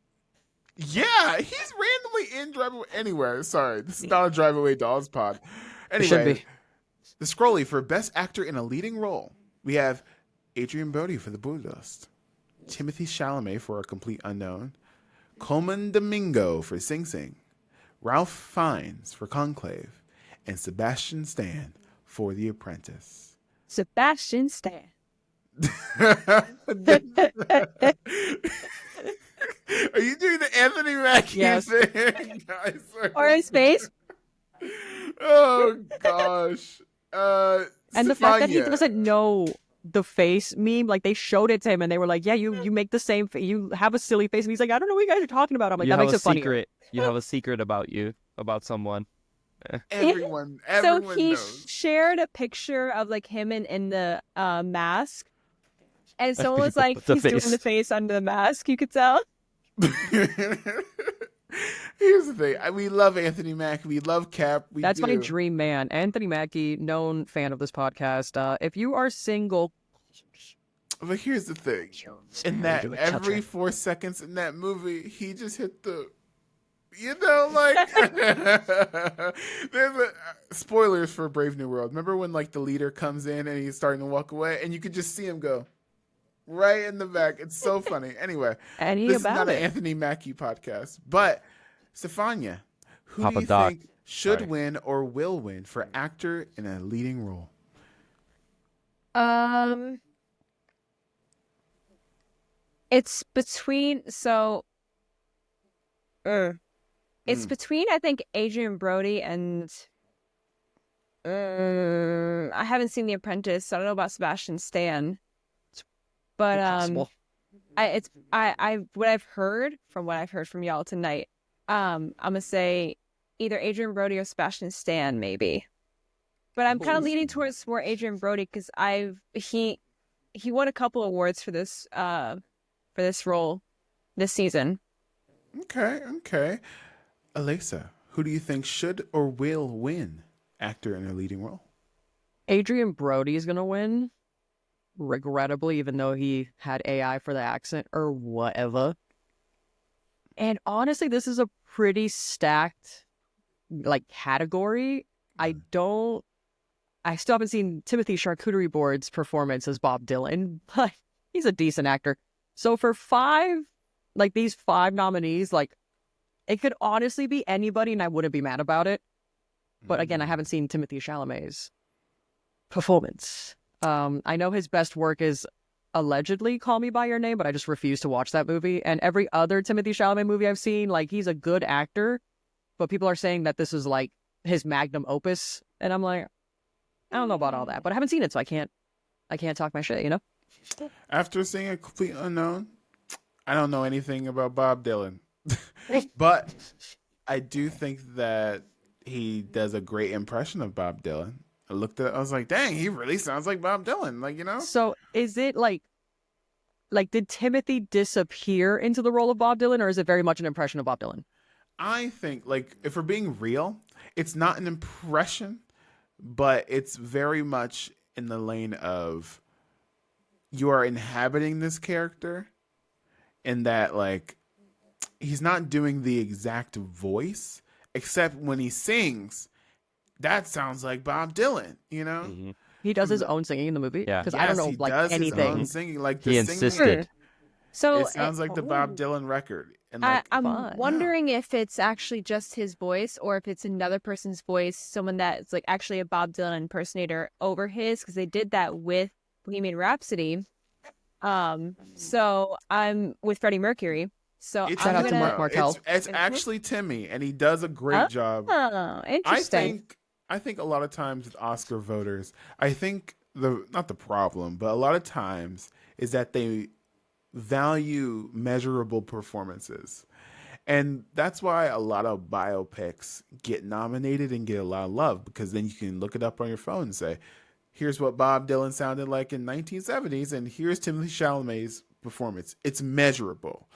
Yeah, he's randomly in Drive Away. Anyway, sorry. This is not a Drive Away Dolls pod. It should Anyway, be. the Scrolly for Best Actor in a Leading Role. We have Adrian Brody for The Budapest, Timothy Chalamet for A Complete Unknown, Coleman Domingo for Sing Sing, Ralph Fiennes for Conclave, and Sebastian Stan for The Apprentice. Sebastian Stan. Are you doing the Anthony Mackie Yes. thing? Guys, Or in space. oh gosh. And the fact that he Stefania. doesn't know the face meme, like they showed it to him and they were like, yeah, you make the same you have a silly face. And he's like, I don't know what you guys are talking about. I'm like, You that have makes a it funny. secret. You have a secret about you, about someone. Everyone So he knows. shared a picture of like him in the mask. And someone was like, The he's doing face. the face under the mask, you could tell. Here's the thing. We love Anthony Mackie. We love Cap. That's my do. dream man. Anthony Mackie, known fan of this podcast. If you are single, But here's the thing. In that every 4 seconds in that movie, he just hit the, like there's spoilers for Brave New World. Remember when like the leader comes in and he's starting to walk away and you could just see him go right in the back. It's so funny. Anyway, and he this is about not an it. Anthony Mackie podcast, but Stefania, who Papa do you Doc. think should Sorry. win or will win for actor in a leading role? It's between it's between I think Adrian Brody and I haven't seen The Apprentice, so I don't know about Sebastian Stan. But Impossible. what I've heard from y'all tonight, I'm gonna say either Adrian Brody or Sebastian Stan maybe. But I'm kind of leaning towards more Adrian Brody because he won a couple awards for this role this season. Okay. Aleisa, who do you think should or will win actor in a leading role? Adrian Brody is going to win, regrettably, even though he had AI for the accent or whatever. And honestly, this is a pretty stacked category. I still haven't seen Timothy Charcuterie Board's performance as Bob Dylan, but he's a decent actor. So for these five nominees, it could honestly be anybody and I wouldn't be mad about it. But again, I haven't seen Timothy Chalamet's performance. I know his best work is allegedly Call Me By Your Name, but I just refuse to watch that movie. And every other Timothy Chalamet movie I've seen, he's a good actor, but people are saying that this is his magnum opus. And I'm like, I don't know about all that, but I haven't seen it, so I can't talk my shit, After seeing A Complete Unknown, I don't know anything about Bob Dylan. But I do think that he does a great impression of Bob Dylan. I looked at it, I was like, dang, he really sounds like Bob Dylan. Like, you know? So is it like did Timothy disappear into the role of Bob Dylan, or is it very much an impression of Bob Dylan? I think, like, if we're being real, it's not an impression, but it's very much in the lane of you are inhabiting this character, in that, like, he's not doing the exact voice, except when he sings, that sounds like Bob Dylan, you know? Mm-hmm. He does his own singing in the movie? Yeah. Because I don't know, he like, does anything. his own singing. Like, the He singing, insisted. So it sounds like the Bob Dylan record. And I'm fun. wondering if it's actually just his voice or if it's another person's voice, someone that's like actually a Bob Dylan impersonator over his, because they did that with Bohemian Rhapsody. So I'm with Freddie Mercury. So it's, Shout out to Mark no, Martel. It's actually Timmy, and he does a great job. Oh, interesting. I think a lot of times with Oscar voters, I think not the problem, but a lot of times is that they value measurable performances. And that's why a lot of biopics get nominated and get a lot of love, because then you can look it up on your phone and say, here's what Bob Dylan sounded like in 1970s, and here's Timothée Chalamet's performance. It's measurable.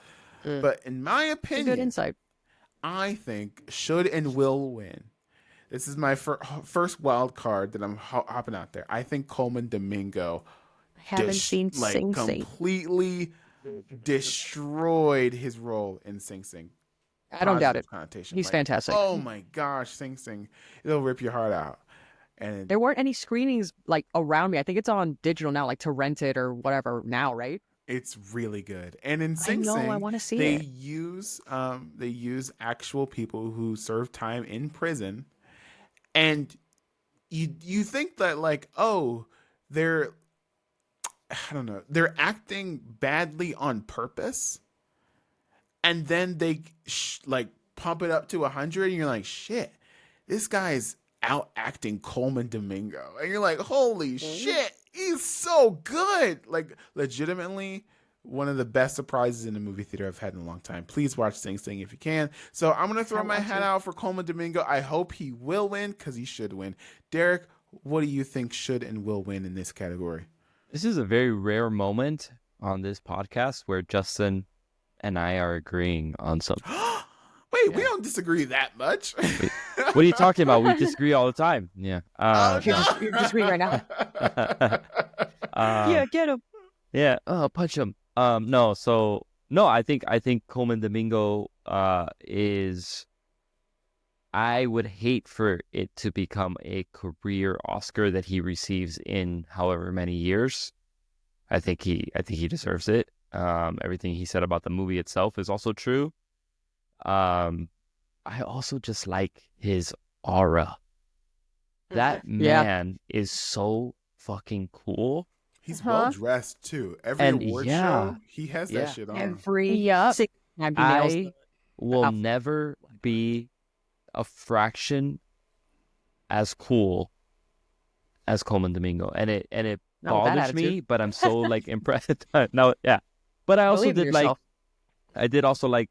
But in my opinion, Good insight. I think should and will win. This is my first wild card that I'm hopping out there. I think Coleman Domingo I haven't seen Sing Sing. completely destroyed his role in Sing Sing. I don't doubt it. Connotation. He's fantastic. Oh my gosh, Sing Sing. It'll rip your heart out. And There weren't any screenings like around me. I think it's on digital now, like to rent it or whatever now, right? it's really good. And in Sing I know, Sing, I want to see they it. use actual people who serve time in prison, and you think that like, oh, they're they're acting badly on purpose, and then they like pump it up to 100, and you're like, shit, this guy's out acting Coleman Domingo, and you're like, holy shit, he's so good. Like, legitimately one of the best surprises in the movie theater I've had in a long time. Please watch Sing Sing if you can. So I'm gonna throw my hat out for Coleman Domingo. I hope he will win, because he should win. Derek, what do you think should and will win in this category? This is a very rare moment on this podcast where Justin and I are agreeing on something. Wait, we don't disagree that much. What are you talking about? We disagree all the time. Yeah. You're disagreeing right now. Yeah, get him. Yeah. Punch him. No. So no, I think Coleman Domingo is. I would hate for it to become a career Oscar that he receives in however many years. I think he deserves it. Everything he said about the movie itself is also true. I also just like his aura. That man is so fucking cool. He's well dressed too. Every award show, he has that shit on. Every time he nails I will never be a fraction as cool as Coleman Domingo, and it bothers me, but I'm so like impressed. No, yeah, but I also did like, I did also like,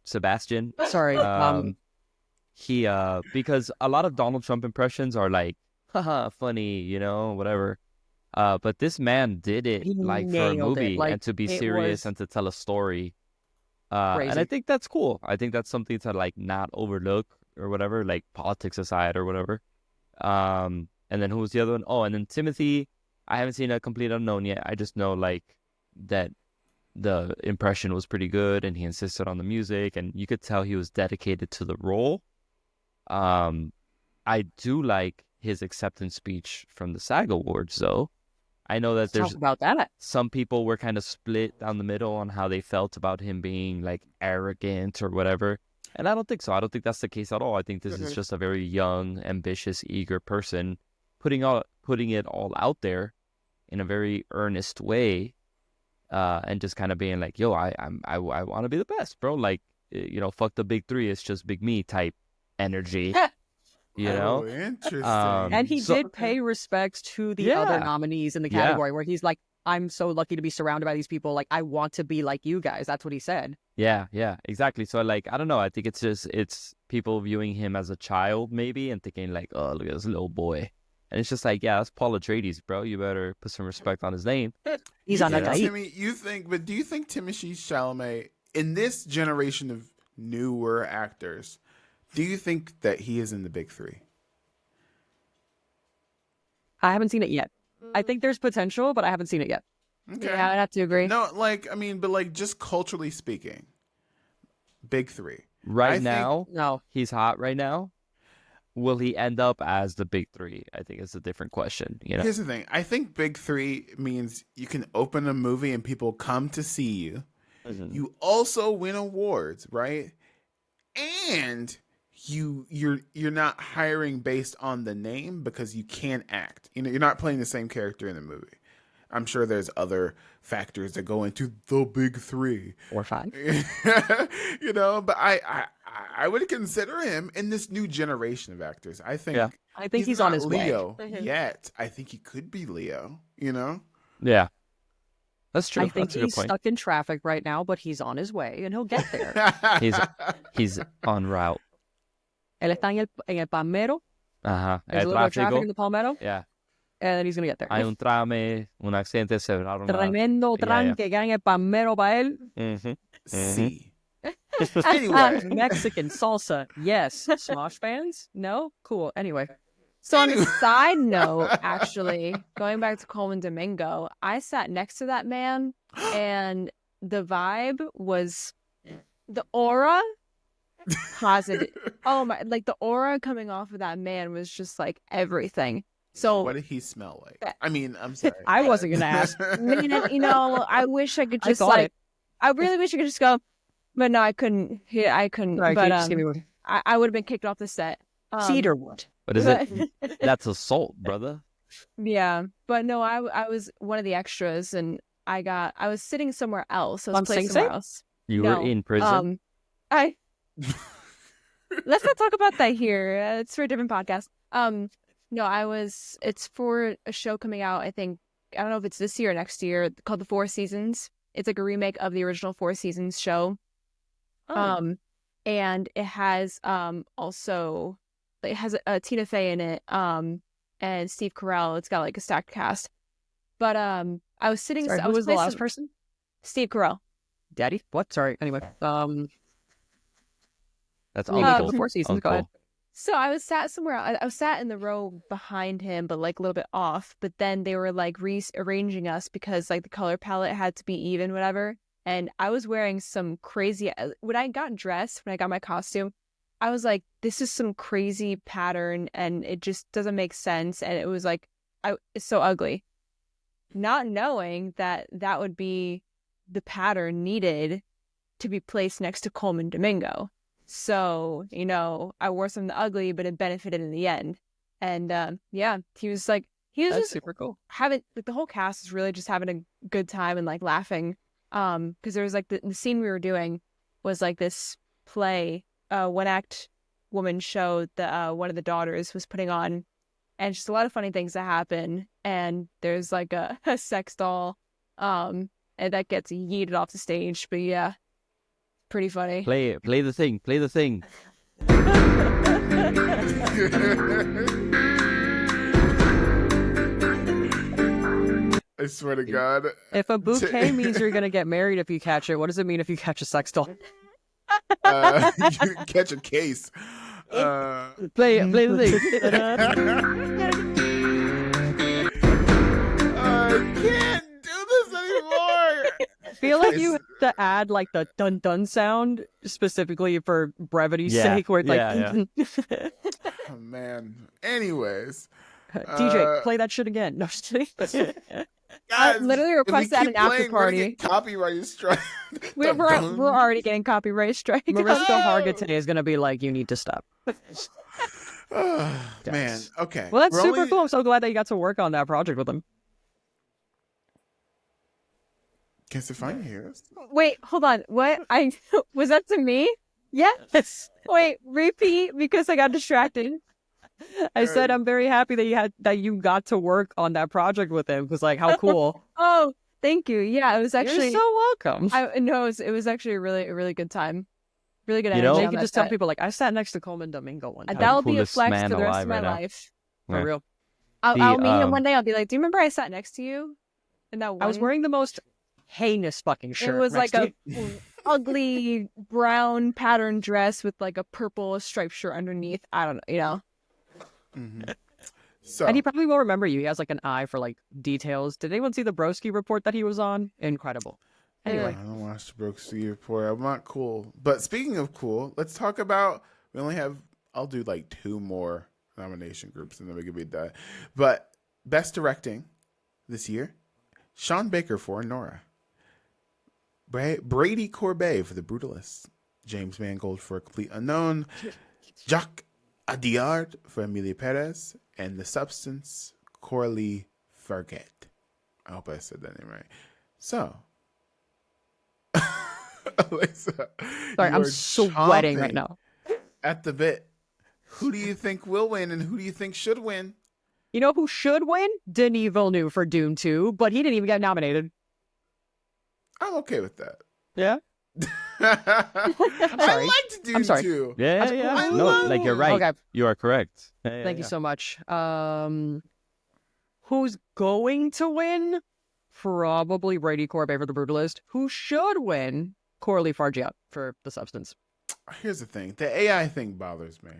Sebastian. Sorry, he because a lot of Donald Trump impressions are like, haha, funny, whatever. But this man did it like for a movie, like, and to be serious and to tell a story. Crazy. And I think that's cool. I think that's something to like not overlook or whatever, like politics aside or whatever. And then who was the other one? Oh, and then Timothy. I haven't seen A Complete Unknown yet. I just know like that the impression was pretty good, and he insisted on the music, and you could tell he was dedicated to the role. I do like his acceptance speech from the SAG Awards, though. I know that there's about that. Some people were kind of split down the middle on how they felt about him being like arrogant or whatever. And I don't think so. I don't think that's the case at all. I think this is just a very young, ambitious, eager person putting it all out there in a very earnest way, and just kind of being like, yo, I want to be the best, bro. Like, fuck the big three. It's just big me type energy. Oh, interesting. And he did pay respects to the other nominees in the category, where he's like, I'm so lucky to be surrounded by these people. Like, I want to be like you guys. That's what he said. Yeah, exactly. So like, I don't know. I think it's people viewing him as a child maybe and thinking like, oh, look at this little boy. And it's just like, yeah, that's Paul Atreides, bro. You better put some respect on his name. He's on a diet. Timmy, do you think Timothée Chalamet, in this generation of newer actors, do you think that he is in the big three? I haven't seen it yet. I think there's potential, but I haven't seen it yet. Okay. Yeah, I'd have to agree. No, like, I mean, but like, just culturally speaking, big three. Right now, No. he's hot right now. Will he end up as the big three? I think it's a different question. You know, Here's the thing. I think big three means you can open a movie and people come to see you. You also win awards, right? And you're not hiring based on the name because you can't act. You know, you're not playing the same character in the movie. I'm sure there's other factors that go into the big three. Or 5. You know, but I would consider him in this new generation of actors. I think I think he's on not his way. Leo yet. I think he could be Leo, you know? yeah, that's true. I think That's a good he's point. stuck in traffic right now, but he's on his way and he'll get there. He's en route. Él está en el Palmero. Ajá. There's a little bit of traffic in the Palmetto, Yeah. and then he's going to get there. Hay un trame, un accidente, se cerraron. Tremendo tranque que hay en el Palmero para él. Mm-hmm. See. Anyway. Mexican salsa. Yes. Smosh fans? No? Cool. Anyway. So on a side note, actually, going back to Coleman Domingo, I sat next to that man, and the vibe was the aura positive. Oh my! Like the aura coming off of that man was just like everything. So What did he smell like? I mean, I'm sorry. I wasn't going to ask. man, you know, I wish I could I just thought it. I really wish I could just go, but no, I couldn't. Yeah, I couldn't. Sorry, but can you just give me one? I would have been kicked off the set. Cedar wood. What is it? That's assault, brother. Yeah, but no, I was one of the extras, and I was sitting somewhere else. I was On placed Sing somewhere Sing? else. You No, were in prison. Let's not talk about that here. It's for a different podcast. No, it's for a show coming out. I don't know if it's this year or next year, called The Four Seasons. It's like a remake of the original Four Seasons show. Oh. And it has it has Tina Fey in it, and Steve Carell. It's got like a stacked cast. But I was sitting. Sorry, I who was the placed last person? Steve Carell. Daddy? What? Sorry. Anyway. That's Remake uncle. of the Four Seasons. Go ahead. So I was sat somewhere. I was sat in the row behind him, but like a little bit off. But then they were like rearranging us because like the color palette had to be even, whatever. And I was wearing some crazy. When I got dressed, when I got my costume, I was like, "This is some crazy pattern, and it just doesn't make sense." And it was like, it's so ugly. Not knowing that would be the pattern needed to be placed next to Coleman Domingo. So, you know, I wore something ugly, but it benefited in the end. And yeah, he was That's just super cool. having, like, the whole cast is really just having a good time and like laughing. Because there was like the scene we were doing was like this play, one act woman show that one of the daughters was putting on, and just a lot of funny things that happen. And there's like a sex doll, and that gets yeeted off the stage. But yeah, pretty funny. Play it. Play the thing. Play the thing. I swear to God. If a bouquet means you're going to get married if you catch it, what does it mean if you catch a sex doll? You catch a case. Play the thing. I can't do this anymore. I feel like you have to add like the dun dun sound specifically for brevity's sake, where it's like, Oh, man. Anyways. DJ, play that shit again. No, just kidding. I literally requested at an after party. Copyright strike. We're already getting copyright strike. Mariska Hargitay is going to be like, you need to stop. Man, okay. Well, that's super cool. I'm so glad that you got to work on that project with him. Can Stefania hear us? Wait, hold on. What? Was that to me? Yes. Wait, repeat because I got distracted. I said I'm very happy that you got to work on that project with him because like how cool. Oh, Thank you. Yeah, it was actually. You're so welcome. It was actually a really good time. Really good You energy. know- They on could that just tell set. people like I sat next to Coleman Domingo one time. That will be a coolest flex man for the rest alive of my right now. life. For Yeah. real. I'll meet him um, one day. I'll be like, "Do you remember I sat next to you?" In that one. I was wearing the most heinous fucking shirt. It was next like to a you. ugly brown pattern dress with like a purple striped shirt underneath. I don't know. You know. Mhm. So And he probably will remember you. He has like an eye for like details. Did anyone see the Broski report that he was on? Incredible. Anyway, I don't watch the Brooksy report. I'm not cool. But speaking of cool, let's talk about. We only have. I'll do like 2 more nomination groups, and then we can be done. But best directing this year, Sean Baker for Nora, Brady Corbet for The Brutalist, James Mangold for A Complete Unknown, Jacques Audiard for Emilia Perez, and The Substance, Coralie Farguet. I hope I said that name right. So, Aleisa, sorry, you I'm are sweating right chomping now. at the bit. Who do you think will win, and who do you think should win? You know who should win? Denis Villeneuve for Dune 2, but he didn't even get nominated. I'm okay with that. Yeah? I sorry. liked Dune I'm sorry. 2. Yeah, yeah. I No, love like you're it. right. Okay. You are correct. Yeah, Thank you yeah. so much. Who's going to win? Probably Brady Corbet for The Brutalist. Who should win? Coralie Farguet for The Substance. Here's the thing. The AI thing bothers me.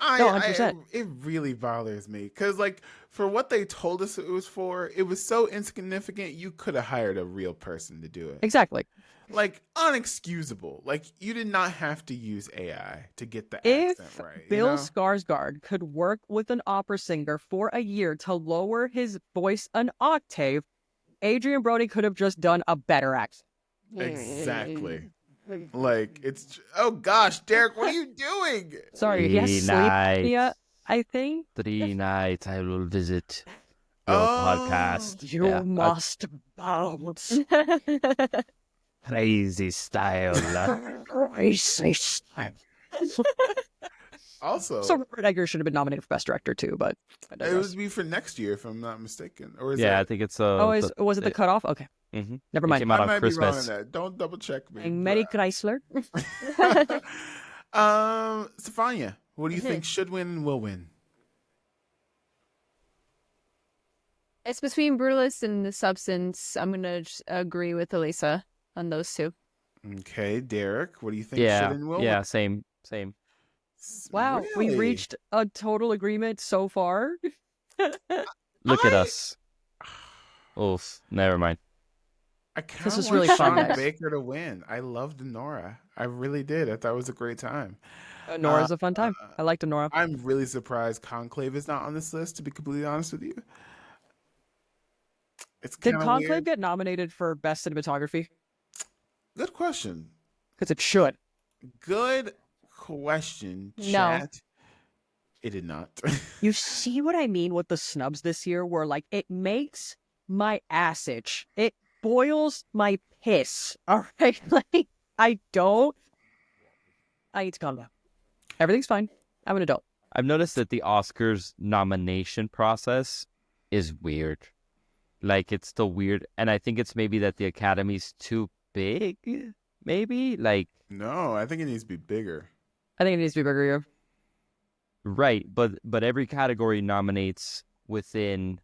No, 100%. It really bothers me because, like, for what they told us it was for, it was so insignificant. You could have hired a real person to do it. Exactly. Like, unexcusable. Like, you did not have to use AI to get the If accent right. Bill you know? Skarsgård could work with an opera singer for a year to lower his voice an octave, Adrian Brody could have just done a better accent. Exactly. Like, it's. Oh gosh, Derek, what are you doing? Sorry, he has 3 sleep nights. apnea, I think. 3 nights I will visit your Oh. podcast. You Yeah, must bounce. crazy style. Crazy style. Also, So Robert Eggers should have been nominated for Best Director too, but I it digress. would be for next year, if I'm not mistaken. Or is Yeah, I that, think it's Was it the cutoff? Okay, Mhm. never It mind. came out I on might be wrong on Christmas. that. Don't double check me. And Mary Chrysler. Stefania, what do you think should win and will win? It's between Brutalist and The Substance. I'm gonna just agree with Aleisa on those two. Okay, Derek, what do you think Yeah, should and will yeah, win? same. Wow, we Really? reached a total agreement so far. Look at us. Oof, never mind. I kind This of is want really fun, Sean guys. Baker to win. I loved Nora. I really did. I thought it was a great time. Nora's a fun time. I liked Nora. I'm really surprised Conclave is not on this list, to be completely honest with you. It's Did kind of Conclave weird. get nominated for Best Cinematography? Good question. Because it should. Good question, No. chat. It did not. You see what I mean with the snubs this year? Where like it makes my ass itch. It boils my piss. All right, like I need to calm down. Everything's fine. I'm an adult. I've noticed that the Oscars nomination process is weird. Like it's the weird, and I think it's maybe that the Academy's too big. Maybe like No, I think it needs to be bigger. I think it needs to be bigger here. right, but every category nominates within.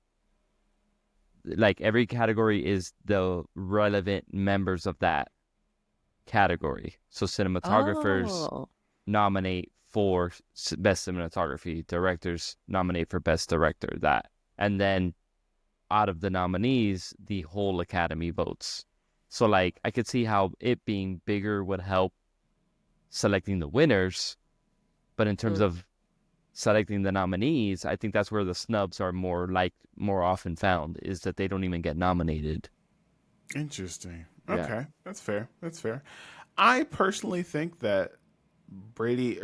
Like every category is the relevant members of that category. So cinematographers Oh. nominate for best cinematography, directors nominate for best director, that, and then out of the nominees, the whole Academy votes. So like I could see how it being bigger would help selecting the winners, but in terms of selecting the nominees, I think that's where the snubs are more often found, is that they don't even get nominated. Interesting. Yeah. Okay, that's fair. That's fair. I personally think that Brady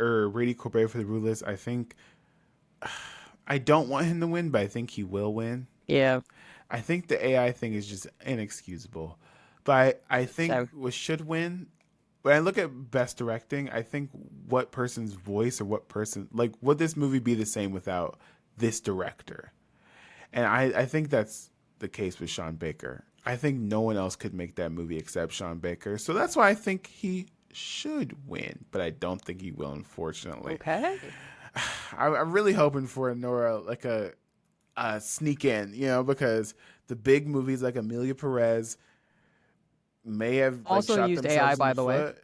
Corbet for The Brutalist, I think I don't want him to win, but I think he will win. Yeah. I think the AI thing is just inexcusable. But I think So- what should win, when I look at best directing, I think what person's voice or what person, like, would this movie be the same without this director? And I think that's the case with Sean Baker. I think no one else could make that movie except Sean Baker. So that's why I think he should win, but I don't think he will, unfortunately. Okay. I'm really hoping for a Nora, like a sneak in, because the big movies like Amelia Perez may have Also shot used themselves AI, in by the way. foot.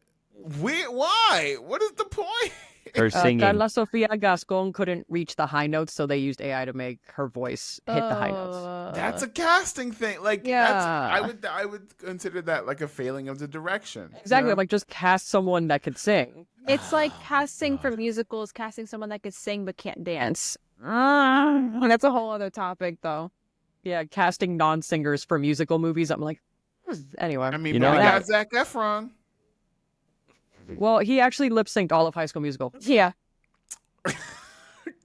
Why? What is the point? Her singing. Carla Sofia Gascon couldn't reach the high notes, so they used AI to make her voice hit the high notes. That's a casting thing. Like, Yeah. I would consider that like a failing of the direction. Exactly. you know? Like, just cast someone that could sing. It's like casting for musicals, casting someone that could sing but can't dance. That's a whole other topic, though. Yeah, casting non-singers for musical movies. I'm like, anyway. I mean, You know we that- got Zac Efron. Well, he actually lip-synced all of High School Musical. Yeah.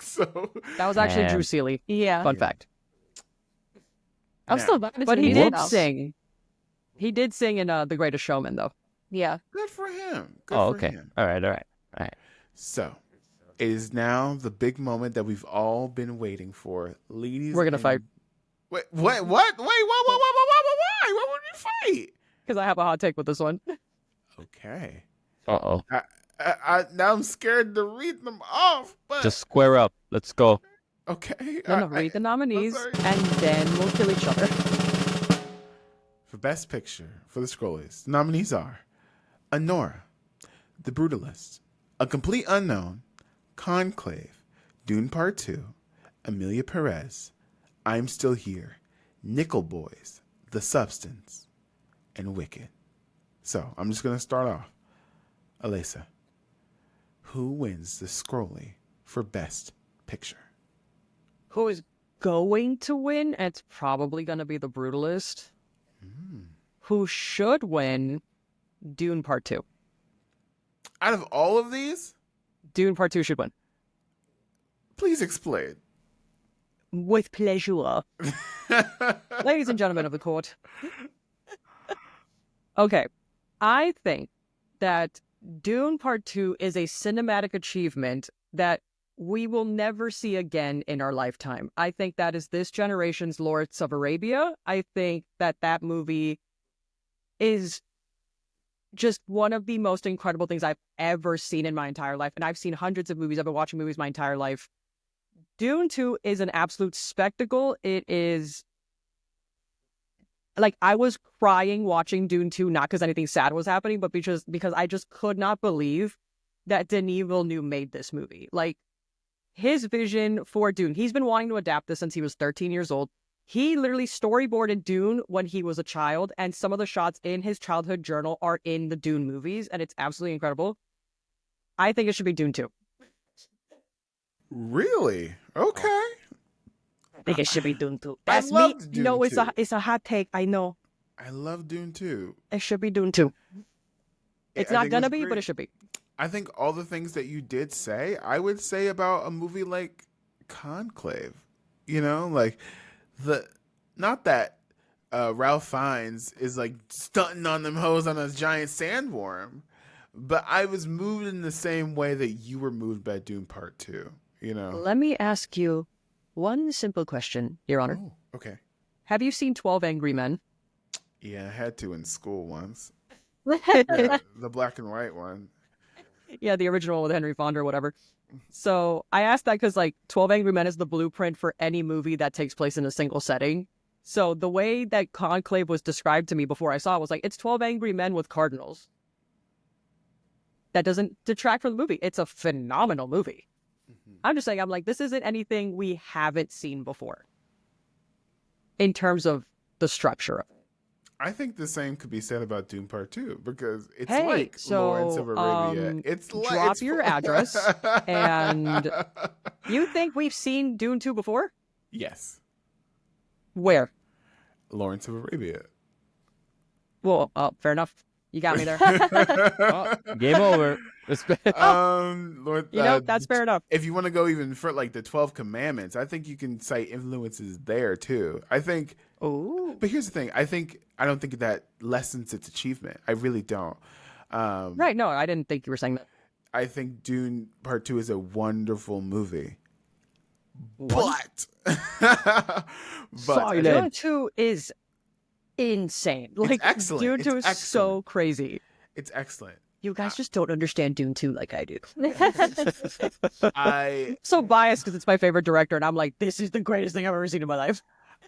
So That was actually Man. Drew Seeley. Yeah. Fun fact. I'm Now, still vibing to But the he music did though. sing. He did sing in The Greatest Showman, though. Yeah. good for him. Good Oh, for okay. him. All right. So it is now the big moment that we've all been waiting for. Ladies, We're gonna fight. Wait, what? Wait, why? What would you fight? Because I have a hot take with this one. Okay. Uh-oh. Now I'm scared to read them off, but Just square up. Let's go. okay. No, read the nominees, sorry. and then we'll kill each other. For Best Picture for the Scrollies, the nominees are Anora, The Brutalist, A Complete Unknown, Conclave, Dune Part 2, Amelia Perez, I'm Still Here, Nickel Boys, The Substance, and Wicked. So I'm just going to start off. Aleisa, who wins the Scrolly for Best Picture? Who is going to win? It's probably going to be The Brutalist. Who should win? Dune Part 2. Out of all of these, Dune Part 2 should win. please explain. With pleasure. Ladies and gentlemen of the court. Okay. I think that Dune Part 2 is a cinematic achievement that we will never see again in our lifetime. I think that is this generation's Lawrence of Arabia. I think that that movie is just one of the most incredible things I've ever seen in my entire life. And I've seen hundreds of movies. I've been watching movies my entire life. Dune 2 is an absolute spectacle. It is like I was crying watching Dune 2, not because anything sad was happening, but because I just could not believe that Denis Villeneuve made this movie. Like his vision for Dune, he's been wanting to adapt this since he was 13 years old. He literally storyboarded Dune when he was a child, and some of the shots in his childhood journal are in the Dune movies, and it's absolutely incredible. I think it should be Dune 2. Really? Okay. I think it should be Dune 2. I That's me. loved Dune No, it's 2. it's a hot take. I know. I love Dune 2. It should be Dune 2. It's I not think gonna it's be, great. but it should be. I think all the things that you did say, I would say about a movie like Conclave. Like not that Ralph Fiennes is like stunting on them hoes on a giant sandworm, but I was moved in the same way that you were moved by Dune Part 2. Let me ask you one simple question, Your Honor. Oh, okay. Have you seen 12 Angry Men? Yeah, I had to in school once. Yeah, The black and white one. the original with Henry Fonda or whatever. So I asked that because 12 Angry Men is the blueprint for any movie that takes place in a single setting. So the way that Conclave was described to me before I saw it was it's 12 Angry Men with cardinals. That doesn't detract from the movie. It's a phenomenal movie. I'm just saying, this isn't anything we haven't seen before in terms of the structure of it. I think the same could be said about Dune Part 2 because it's Hey, like so, Lawrence of Arabia. It's like drop it's your address and you think we've seen Dune 2 before? Yes, Where? Lawrence of Arabia. Well, fair enough. You got me there. Game over. Lord, That's fair enough. If you want to go even for the 12 Commandments, I think you can cite influences there too. I think. Oh, But here's the thing. I don't think that lessens its achievement. I really don't. right. No, I didn't think you were saying that. I think Dune Part 2 is a wonderful movie. But Dune 2 is insane. Like, excellent. Dune It's 2 is so excellent. crazy. It's excellent. You guys just don't understand Dune 2 like I do. I I'm so biased because it's my favorite director, and I'm like, this is the greatest thing I've ever seen in my life.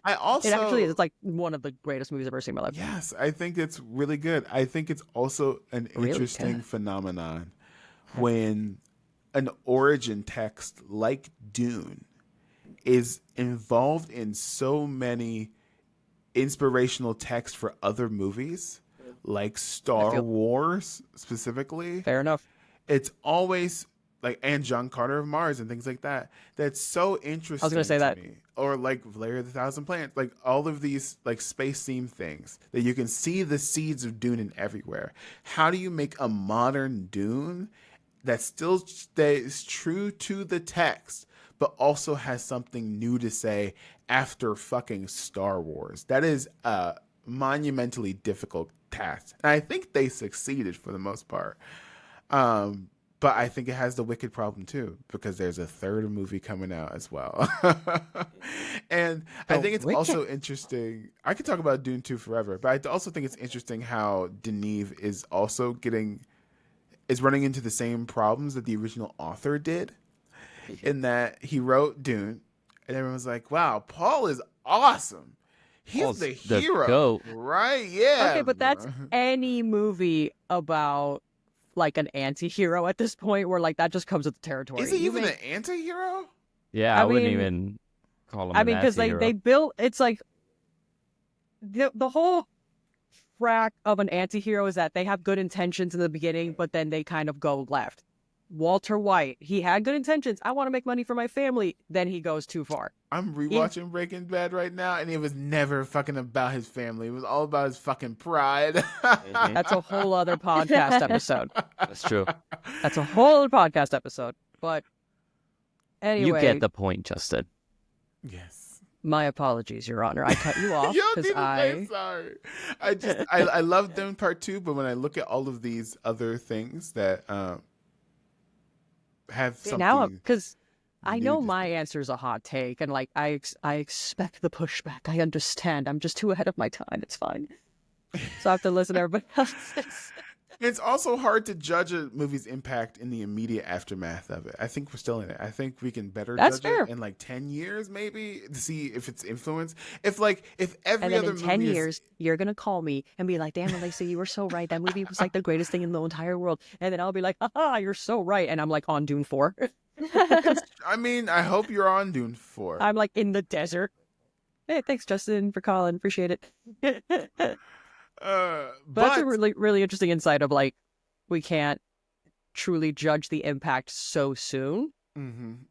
also It actually is. It's like one of the greatest movies I've ever seen in my life. yes, I think it's really good. I think it's also an Really interesting good. phenomenon when an origin text like Dune is involved in so many inspirational texts for other movies, like Star Wars specifically. Fair enough. It's always like, and John Carter of Mars and things like that. That's so interesting. I was gonna say that. me. Or like Lair of the Thousand Planets, like all of these like space themed things that you can see the seeds of Dune in everywhere. How do you make a modern Dune that still stays true to the text, but also has something new to say after fucking Star Wars? That is a monumentally difficult task. And I think they succeeded for the most part. But I think it has the wicked problem too, because there's a third movie coming out as well. And I think it's also interesting. I could talk about Dune 2 forever, but I also think it's interesting how Denis is also running into the same problems that the original author did, in that he wrote Dune and everyone was like, wow, Paul is awesome. He's Paul's the the hero. goat. Right? Yeah. Okay, but that's any movie about like an anti-hero at this point, where like that just comes with the territory. Is he even an anti-hero? Yeah, I wouldn't mean- even call him. I mean, because they built, it's like the whole track of an anti-hero is that they have good intentions in the beginning, but then they kind of go left. Walter White, he had good intentions. I want to make money for my family. Then he goes too far. I'm rewatching Breaking Bad right now, and it was never fucking about his family. It was all about his fucking pride. That's a whole other podcast episode. That's true. That's a whole other podcast episode. But anyway, You get the point, Justin. Yes. my apologies, Your Honor. I cut you off Yo, because I'm sorry. I love Dune Part 2, but when I look at all of these other things that have something now because I new know to my answer is a hot take, and like I expect the pushback. I understand. I'm just too ahead of my time. It's fine. So I have to listen to everybody else's. It's also hard to judge a movie's impact in the immediate aftermath of it. I think we're still in it. I think we can better That's judge fair. it in like 10 years maybe to see if it's influence. If every And then other in movie 10 is- years, you're going to call me and be like, damn, Aleisa, you were so right. That movie was like the greatest thing in the entire world. And then I'll be like, haha, you're so right. And I'm like on Dune 4. I mean, I hope you're on Dune 4. I'm like in the desert. Hey, thanks, Justin, for calling. Appreciate it. But that's a really, really interesting insight of like, we can't truly judge the impact so soon.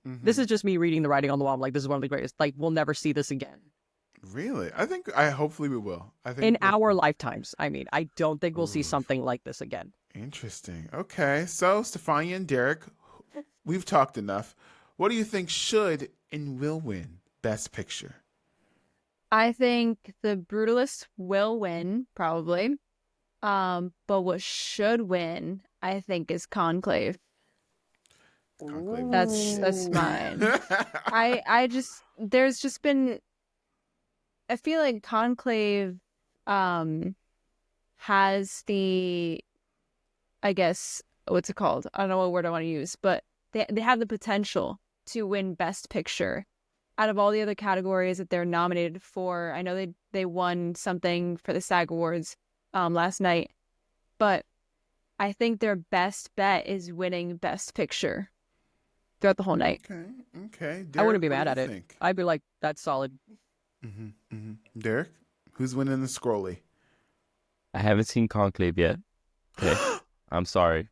This is just me reading the writing on the wall. I'm like, this is one of the greatest. Like, we'll never see this again. Really? Hopefully we will. I think In our lifetimes. I mean, I don't think we'll see something like this again. Interesting. Okay. So, Stefania and Derek, we've talked enough. What do you think should and will win Best Picture? I think The Brutalist will win, probably. But what should win, I think, is Conclave. Conclave. That's mine. There's just been, I feel like Conclave has the, I guess, what's it called? I don't know what word I want to use, but they have the potential to win Best Picture out of all the other categories that they're nominated for. I know they won something for the SAG Awards last night, but I think their best bet is winning Best Picture throughout the whole night. Okay. I wouldn't be Derek, mad what at do you it. think? I'd be like, that's solid. Derek, who's winning the Scrolly? I haven't seen Conclave yet. Okay. I'm sorry.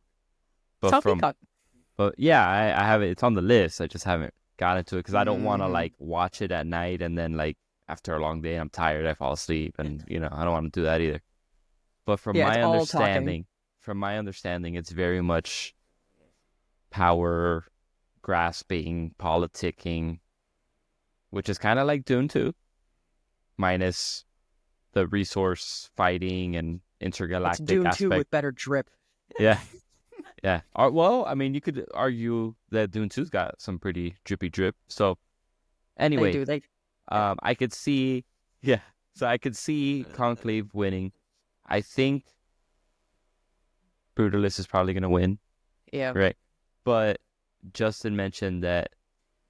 Tell Peacock. But yeah, I have it. It's on the list. I just haven't gotten to it because I don't want to like watch it at night and then like after a long day I'm tired, I fall asleep, and I don't want to do that either. But from my understanding, it's very much power grasping, politicking, which is kind of like Dune 2, minus the resource fighting and intergalactic It's Dune aspect. 2 with better drip. Yeah. Yeah. Well, I mean, you could argue that Dune 2's got some pretty drippy drip. So, anyway, They do. I could see, yeah. So I could see Conclave winning. I think Brutalist is probably going to win. Yeah. Right. But Justin mentioned that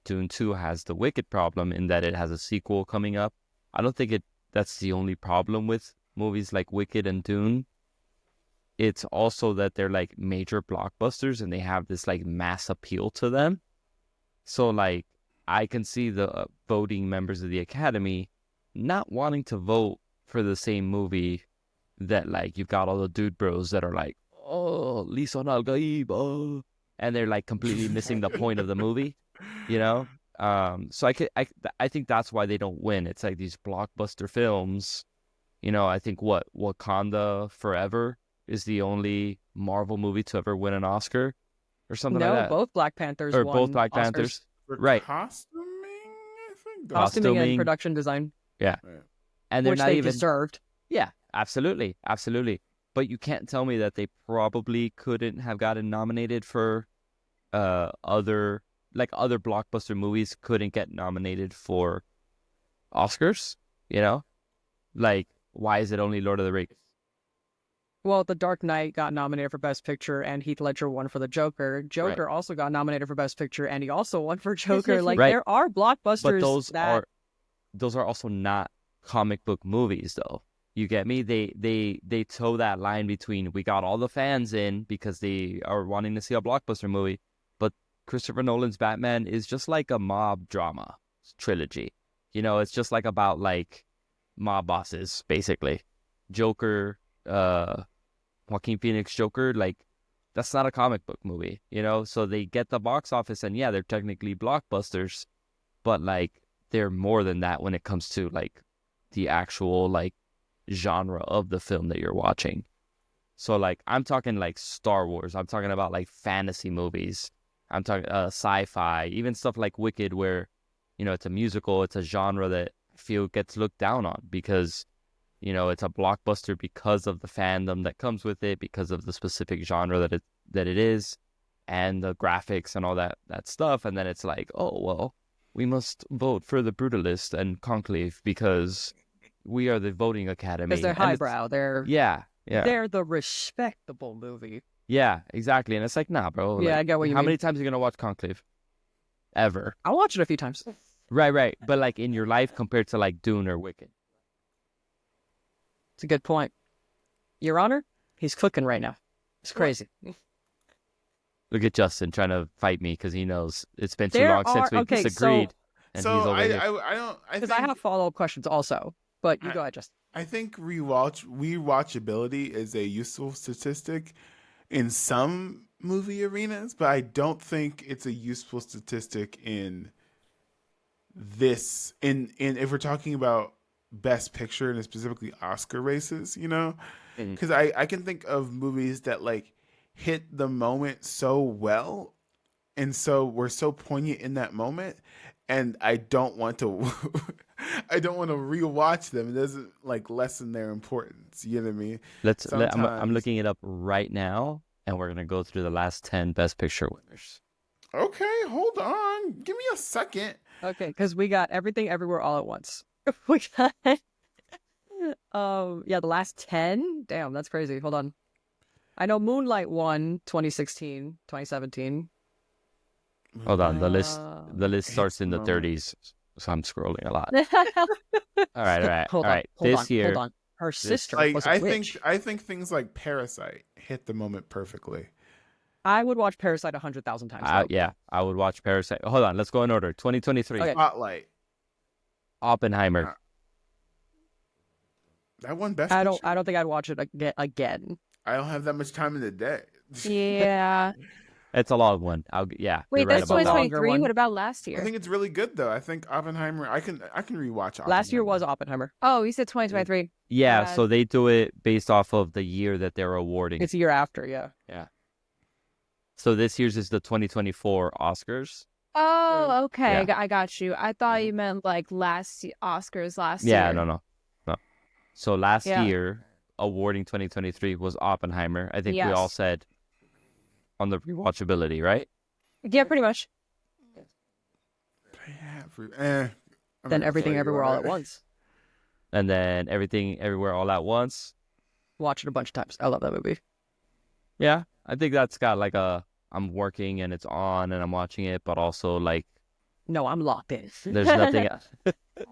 Dune 2 has the Wicked problem in that it has a sequel coming up. I don't think that's the only problem with movies like Wicked and Dune. It's also that they're like major blockbusters and they have this like mass appeal to them. So like I can see the voting members of the Academy not wanting to vote for the same movie that like you've got all the dude bros that are like, oh, Lisa Nalgaib, oh, and they're like completely missing the point of the movie, you know? So I think that's why they don't win. It's like these blockbuster films, you know. I think Wakanda Forever is the only Marvel movie to ever win an Oscar or something like that. Both Black Panthers Or won both Black Oscars Panthers. For Right. costuming, I think. Costuming and Costuming. production design, Yeah. Right. And they're which not they even deserved. Yeah, absolutely. Absolutely. But you can't tell me that they probably couldn't have gotten nominated for other blockbuster movies couldn't get nominated for Oscars, you know? Like, why is it only Lord of the Rings? Well, The Dark Knight got nominated for Best Picture, and Heath Ledger won for The Joker. Joker also got nominated for Best Picture, and he also won for Joker. Like, Right. there are blockbusters But those are also not comic book movies, though. You get me? They toe that line between we got all the fans in because they are wanting to see a blockbuster movie, but Christopher Nolan's Batman is just like a mob drama trilogy. You know, it's just like about like mob bosses, basically. Joker, Joaquin Phoenix Joker, like that's not a comic book movie, you know? So they get the box office and yeah, they're technically blockbusters, but like they're more than that when it comes to like the actual like genre of the film that you're watching. So like I'm talking like Star Wars, I'm talking about like fantasy movies, I'm talking sci-fi, even stuff like Wicked where, you know, it's a musical, it's a genre that I feel gets looked down on because, you know, it's a blockbuster because of the fandom that comes with it, because of the specific genre that it is, and the graphics and all that stuff. And then it's like, oh well, we must vote for The Brutalist and Conclave because we are the voting academy. because they're highbrow. They're they're the respectable movie. Yeah, exactly. And it's like, nah, bro. Yeah, like, I get what you how mean. many times are you gonna watch Conclave? Ever? I watched it a few times. Right. But like in your life compared to like Dune or Wicked. It's a good point. Your Honor, he's cooking right now. It's crazy. Look at Justin trying to fight me because he knows it's been too long since we disagreed. And he's So over here. I don't. Because I have follow-up questions also, but you go ahead, Justin. I think rewatchability is a useful statistic in some movie arenas, but I don't think it's a useful statistic in this. In if we're talking about Best Picture and specifically Oscar races, you know, because I can think of movies that like hit the moment so well, and so were so poignant in that moment, and I don't want to. I don't want to rewatch them. It doesn't like lessen their importance. You know what I mean? I'm looking it up right now, and we're gonna go through the last 10 Best Picture winners. Okay, hold on. Give me a second. Okay, because we got Everything Everywhere All at Once. We got the last 10? Damn, that's crazy. Hold on. I know Moonlight won 2016, 2017. Hold on, the list starts in the moment. 30s, so I'm scrolling a lot. All Hold right. on. Her sister Like was a witch. I think things like Parasite hit the moment perfectly. I would watch Parasite 100,000 times. though. Yeah, I would watch Parasite. Hold on, let's go in order. 2023, Okay. Spotlight. Oppenheimer. That one Best I Picture? don't think I'd watch it again. I don't have that much time in the day. Yeah. It's a long one. Wait, you're right that's about that. longer 2023. one. What about last I year? think it's really good though. I think Oppenheimer. I can rewatch Oppenheimer. Last year was Oppenheimer. Oh, you said 2023. Yeah, Yeah. so they do it based off of the year that they're awarding. It's a year after, yeah. So this year's is the 2024 Oscars. Oh, okay. Yeah. I got you. I thought you meant like Oscars last Yeah, year. no. So last Yeah. year, awarding 2023 was Oppenheimer. I think we Yes. all said on the rewatchability, right? Yeah, pretty much. I'm Then not Everything gonna Everywhere All at lie. Once. And then Everything Everywhere All at Once. Watched it a bunch of times. I love that movie. Yeah, I think that's got like I'm working and it's on and I'm watching it, but also like No, I'm locked in. there's nothing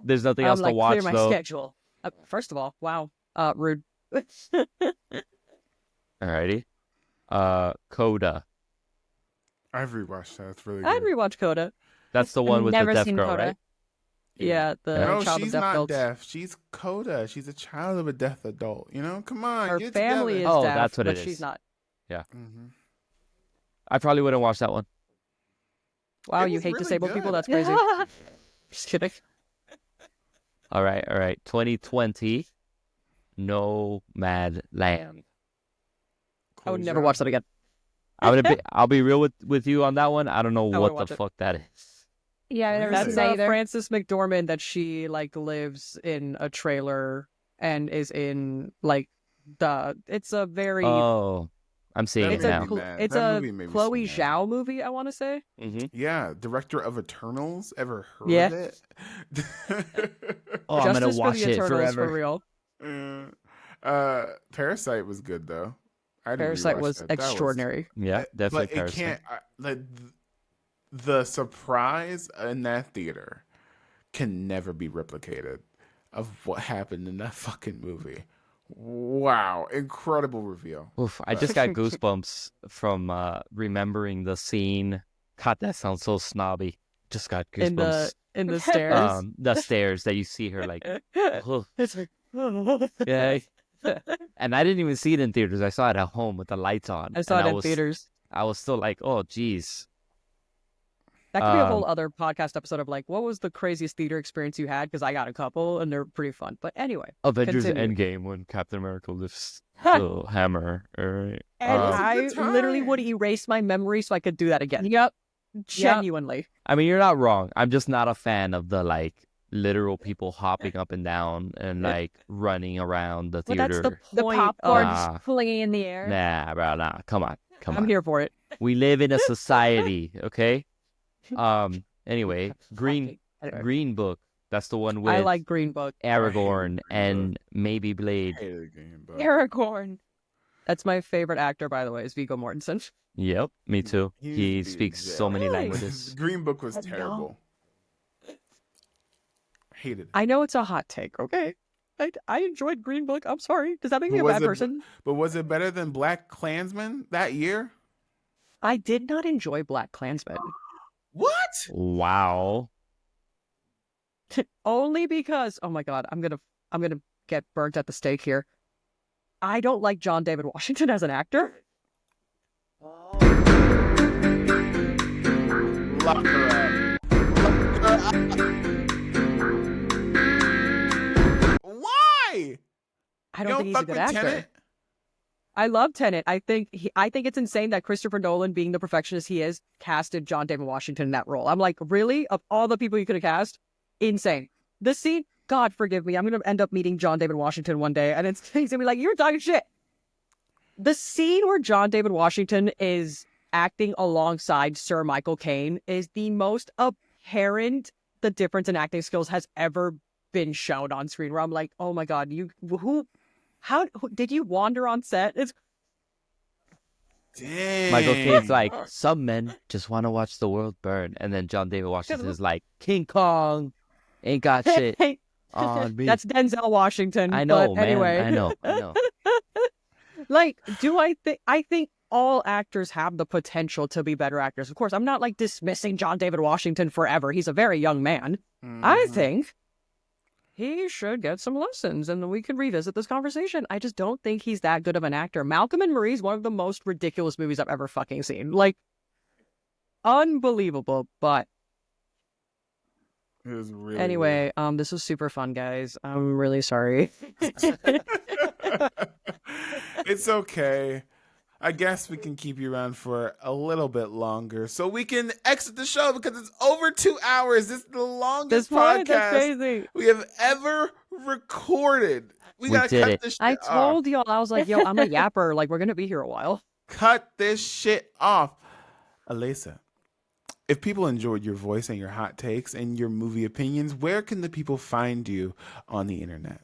there's nothing else to watch clear my though. schedule. First of all, wow, rude. Alrighty. Coda. I've rewatched that. It's really I'd good. rewatch Coda. That's the one with the Never deaf seen girl, Coda. right? Yeah, the No, child she's of deaf not adults. deaf. She's Coda. She's a child of a deaf adult. You know, come on. Her get family is together. Oh, deaf, that's what but it she's is. not. Mhm. I probably wouldn't watch that one. Wow, It you was hate really disabled people? good. That's crazy. Just kidding. All right. 2020, Nomad Land. I would Close never your watch eyes. that again. I'll be real with you on that one. I don't know I what wouldn't the watch it. fuck that is. Yeah, I never Really? seen That's that either. Frances McDormand that she like lives in a trailer and is in like it's a very Oh, I'm seeing That it's it a made now. me mad. it's That a movie made me Chloe so mad. Zhao movie, I want to say. Mm-hmm. Yeah, director of Eternals. Ever heard Yeah. of it? Oh, I'm gonna Justice for watch the it Eternals forever. for real. Parasite was good though. I didn't Parasite rewatch was that. That extraordinary. Yeah, definitely But it Parasite. can't. The surprise in that theater can never be replicated of what happened in that fucking movie. Wow, incredible reveal. Oof, I just got goosebumps from remembering the scene. God, that sounds so snobby. Just got goosebumps. In the stairs. The stairs that you see her like. ugh. It's like Yeah. And I didn't even see it in theaters. I saw it at home with the lights on. I saw and it in theaters. I was still like, oh, geez. That could be a whole other podcast episode of like, what was the craziest theater experience you had? Because I got a couple and they're pretty fun. But anyway, Avengers continue. Endgame when Captain America lifts the hammer. Right? And was a I good time. literally would erase my memory so I could do that again. Yep. Genuinely. I mean, you're not wrong. I'm just not a fan of the like literal people hopping up and down and like running around the But theater. that's the The point. popcorn of, Ah. just flinging in the air. Nah, bro, nah. Come on. I'm here for it. We live in a society, okay? Anyway, Green Book. That's the one with I like Green Book. Aragorn Green and maybe Blade. Hated the game, but Aragorn. That's my favorite actor, by the way, is Viggo Mortensen. Yep, me too. He He needs to be speaks in so jail. many languages. Green Book was I know. terrible. Hated it. I know it's a hot take, okay? I enjoyed Green Book. I'm sorry. Does that make me a Was bad it- person? But was it better than Black Klansman that year? I did not enjoy Black Klansman. What? Wow. Only because, oh my god, I'm gonna get burnt at the stake here. I don't like John David Washington as an actor. Lock her up. Lock her up. Why? I You don't think he's a fuck good with actor. Tenet? I love Tenet. I think it's insane that Christopher Nolan, being the perfectionist he is, casted John David Washington in that role. I'm like, really? Of all the people you could have cast, insane. The scene, God forgive me, I'm gonna end up meeting John David Washington one day, and he's gonna be like, you were talking shit. The scene where John David Washington is acting alongside Sir Michael Caine is the most apparent the difference in acting skills has ever been shown on screen. Where I'm like, oh my god, how did you wander on set? It's Dang. Michael Caine's like, some men just want to watch the world burn. And then John David Washington is like, King Kong ain't got shit on me. That's Denzel Washington. I know, but man. anyway, I know. like, I think all actors have the potential to be better actors. Of course, I'm not like dismissing John David Washington forever. He's a very young man. I Mhm. think he should get some lessons, and we could revisit this conversation. I just don't think he's that good of an actor. Malcolm and Marie is one of the most ridiculous movies I've ever fucking seen. Like, unbelievable. But It was really anyway, this was super fun, guys. I'm really sorry. It's okay. I guess we can keep you around for a little bit longer so we can exit the show because it's over 2 hours. This is the longest That's podcast crazy. we have ever recorded. We We gotta did cut it. this shit I off. told y'all, I was like, yo, I'm a yapper. Like, we're gonna be here a while. Cut this shit off. Aleisa, if people enjoyed your voice and your hot takes and your movie opinions, where can the people find you on the internet?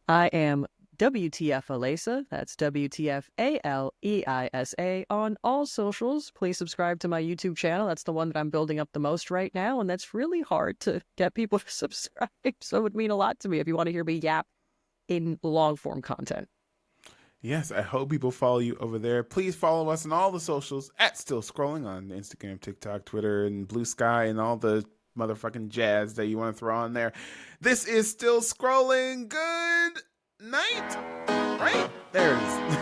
I am WTF Aleisa. That's WTFALEISA on all socials. Please subscribe to my YouTube channel. That's the one that I'm building up the most right now, and that's really hard to get people to subscribe. So it would mean a lot to me if you want to hear me yap in long form content. Yes, I hope people follow you over there. Please follow us on all the socials at Still Scrolling on Instagram, TikTok, Twitter, and Blue Sky, and all the motherfucking jazz that you want to throw on there. This is Still Scrolling. Good night. Right? There it is.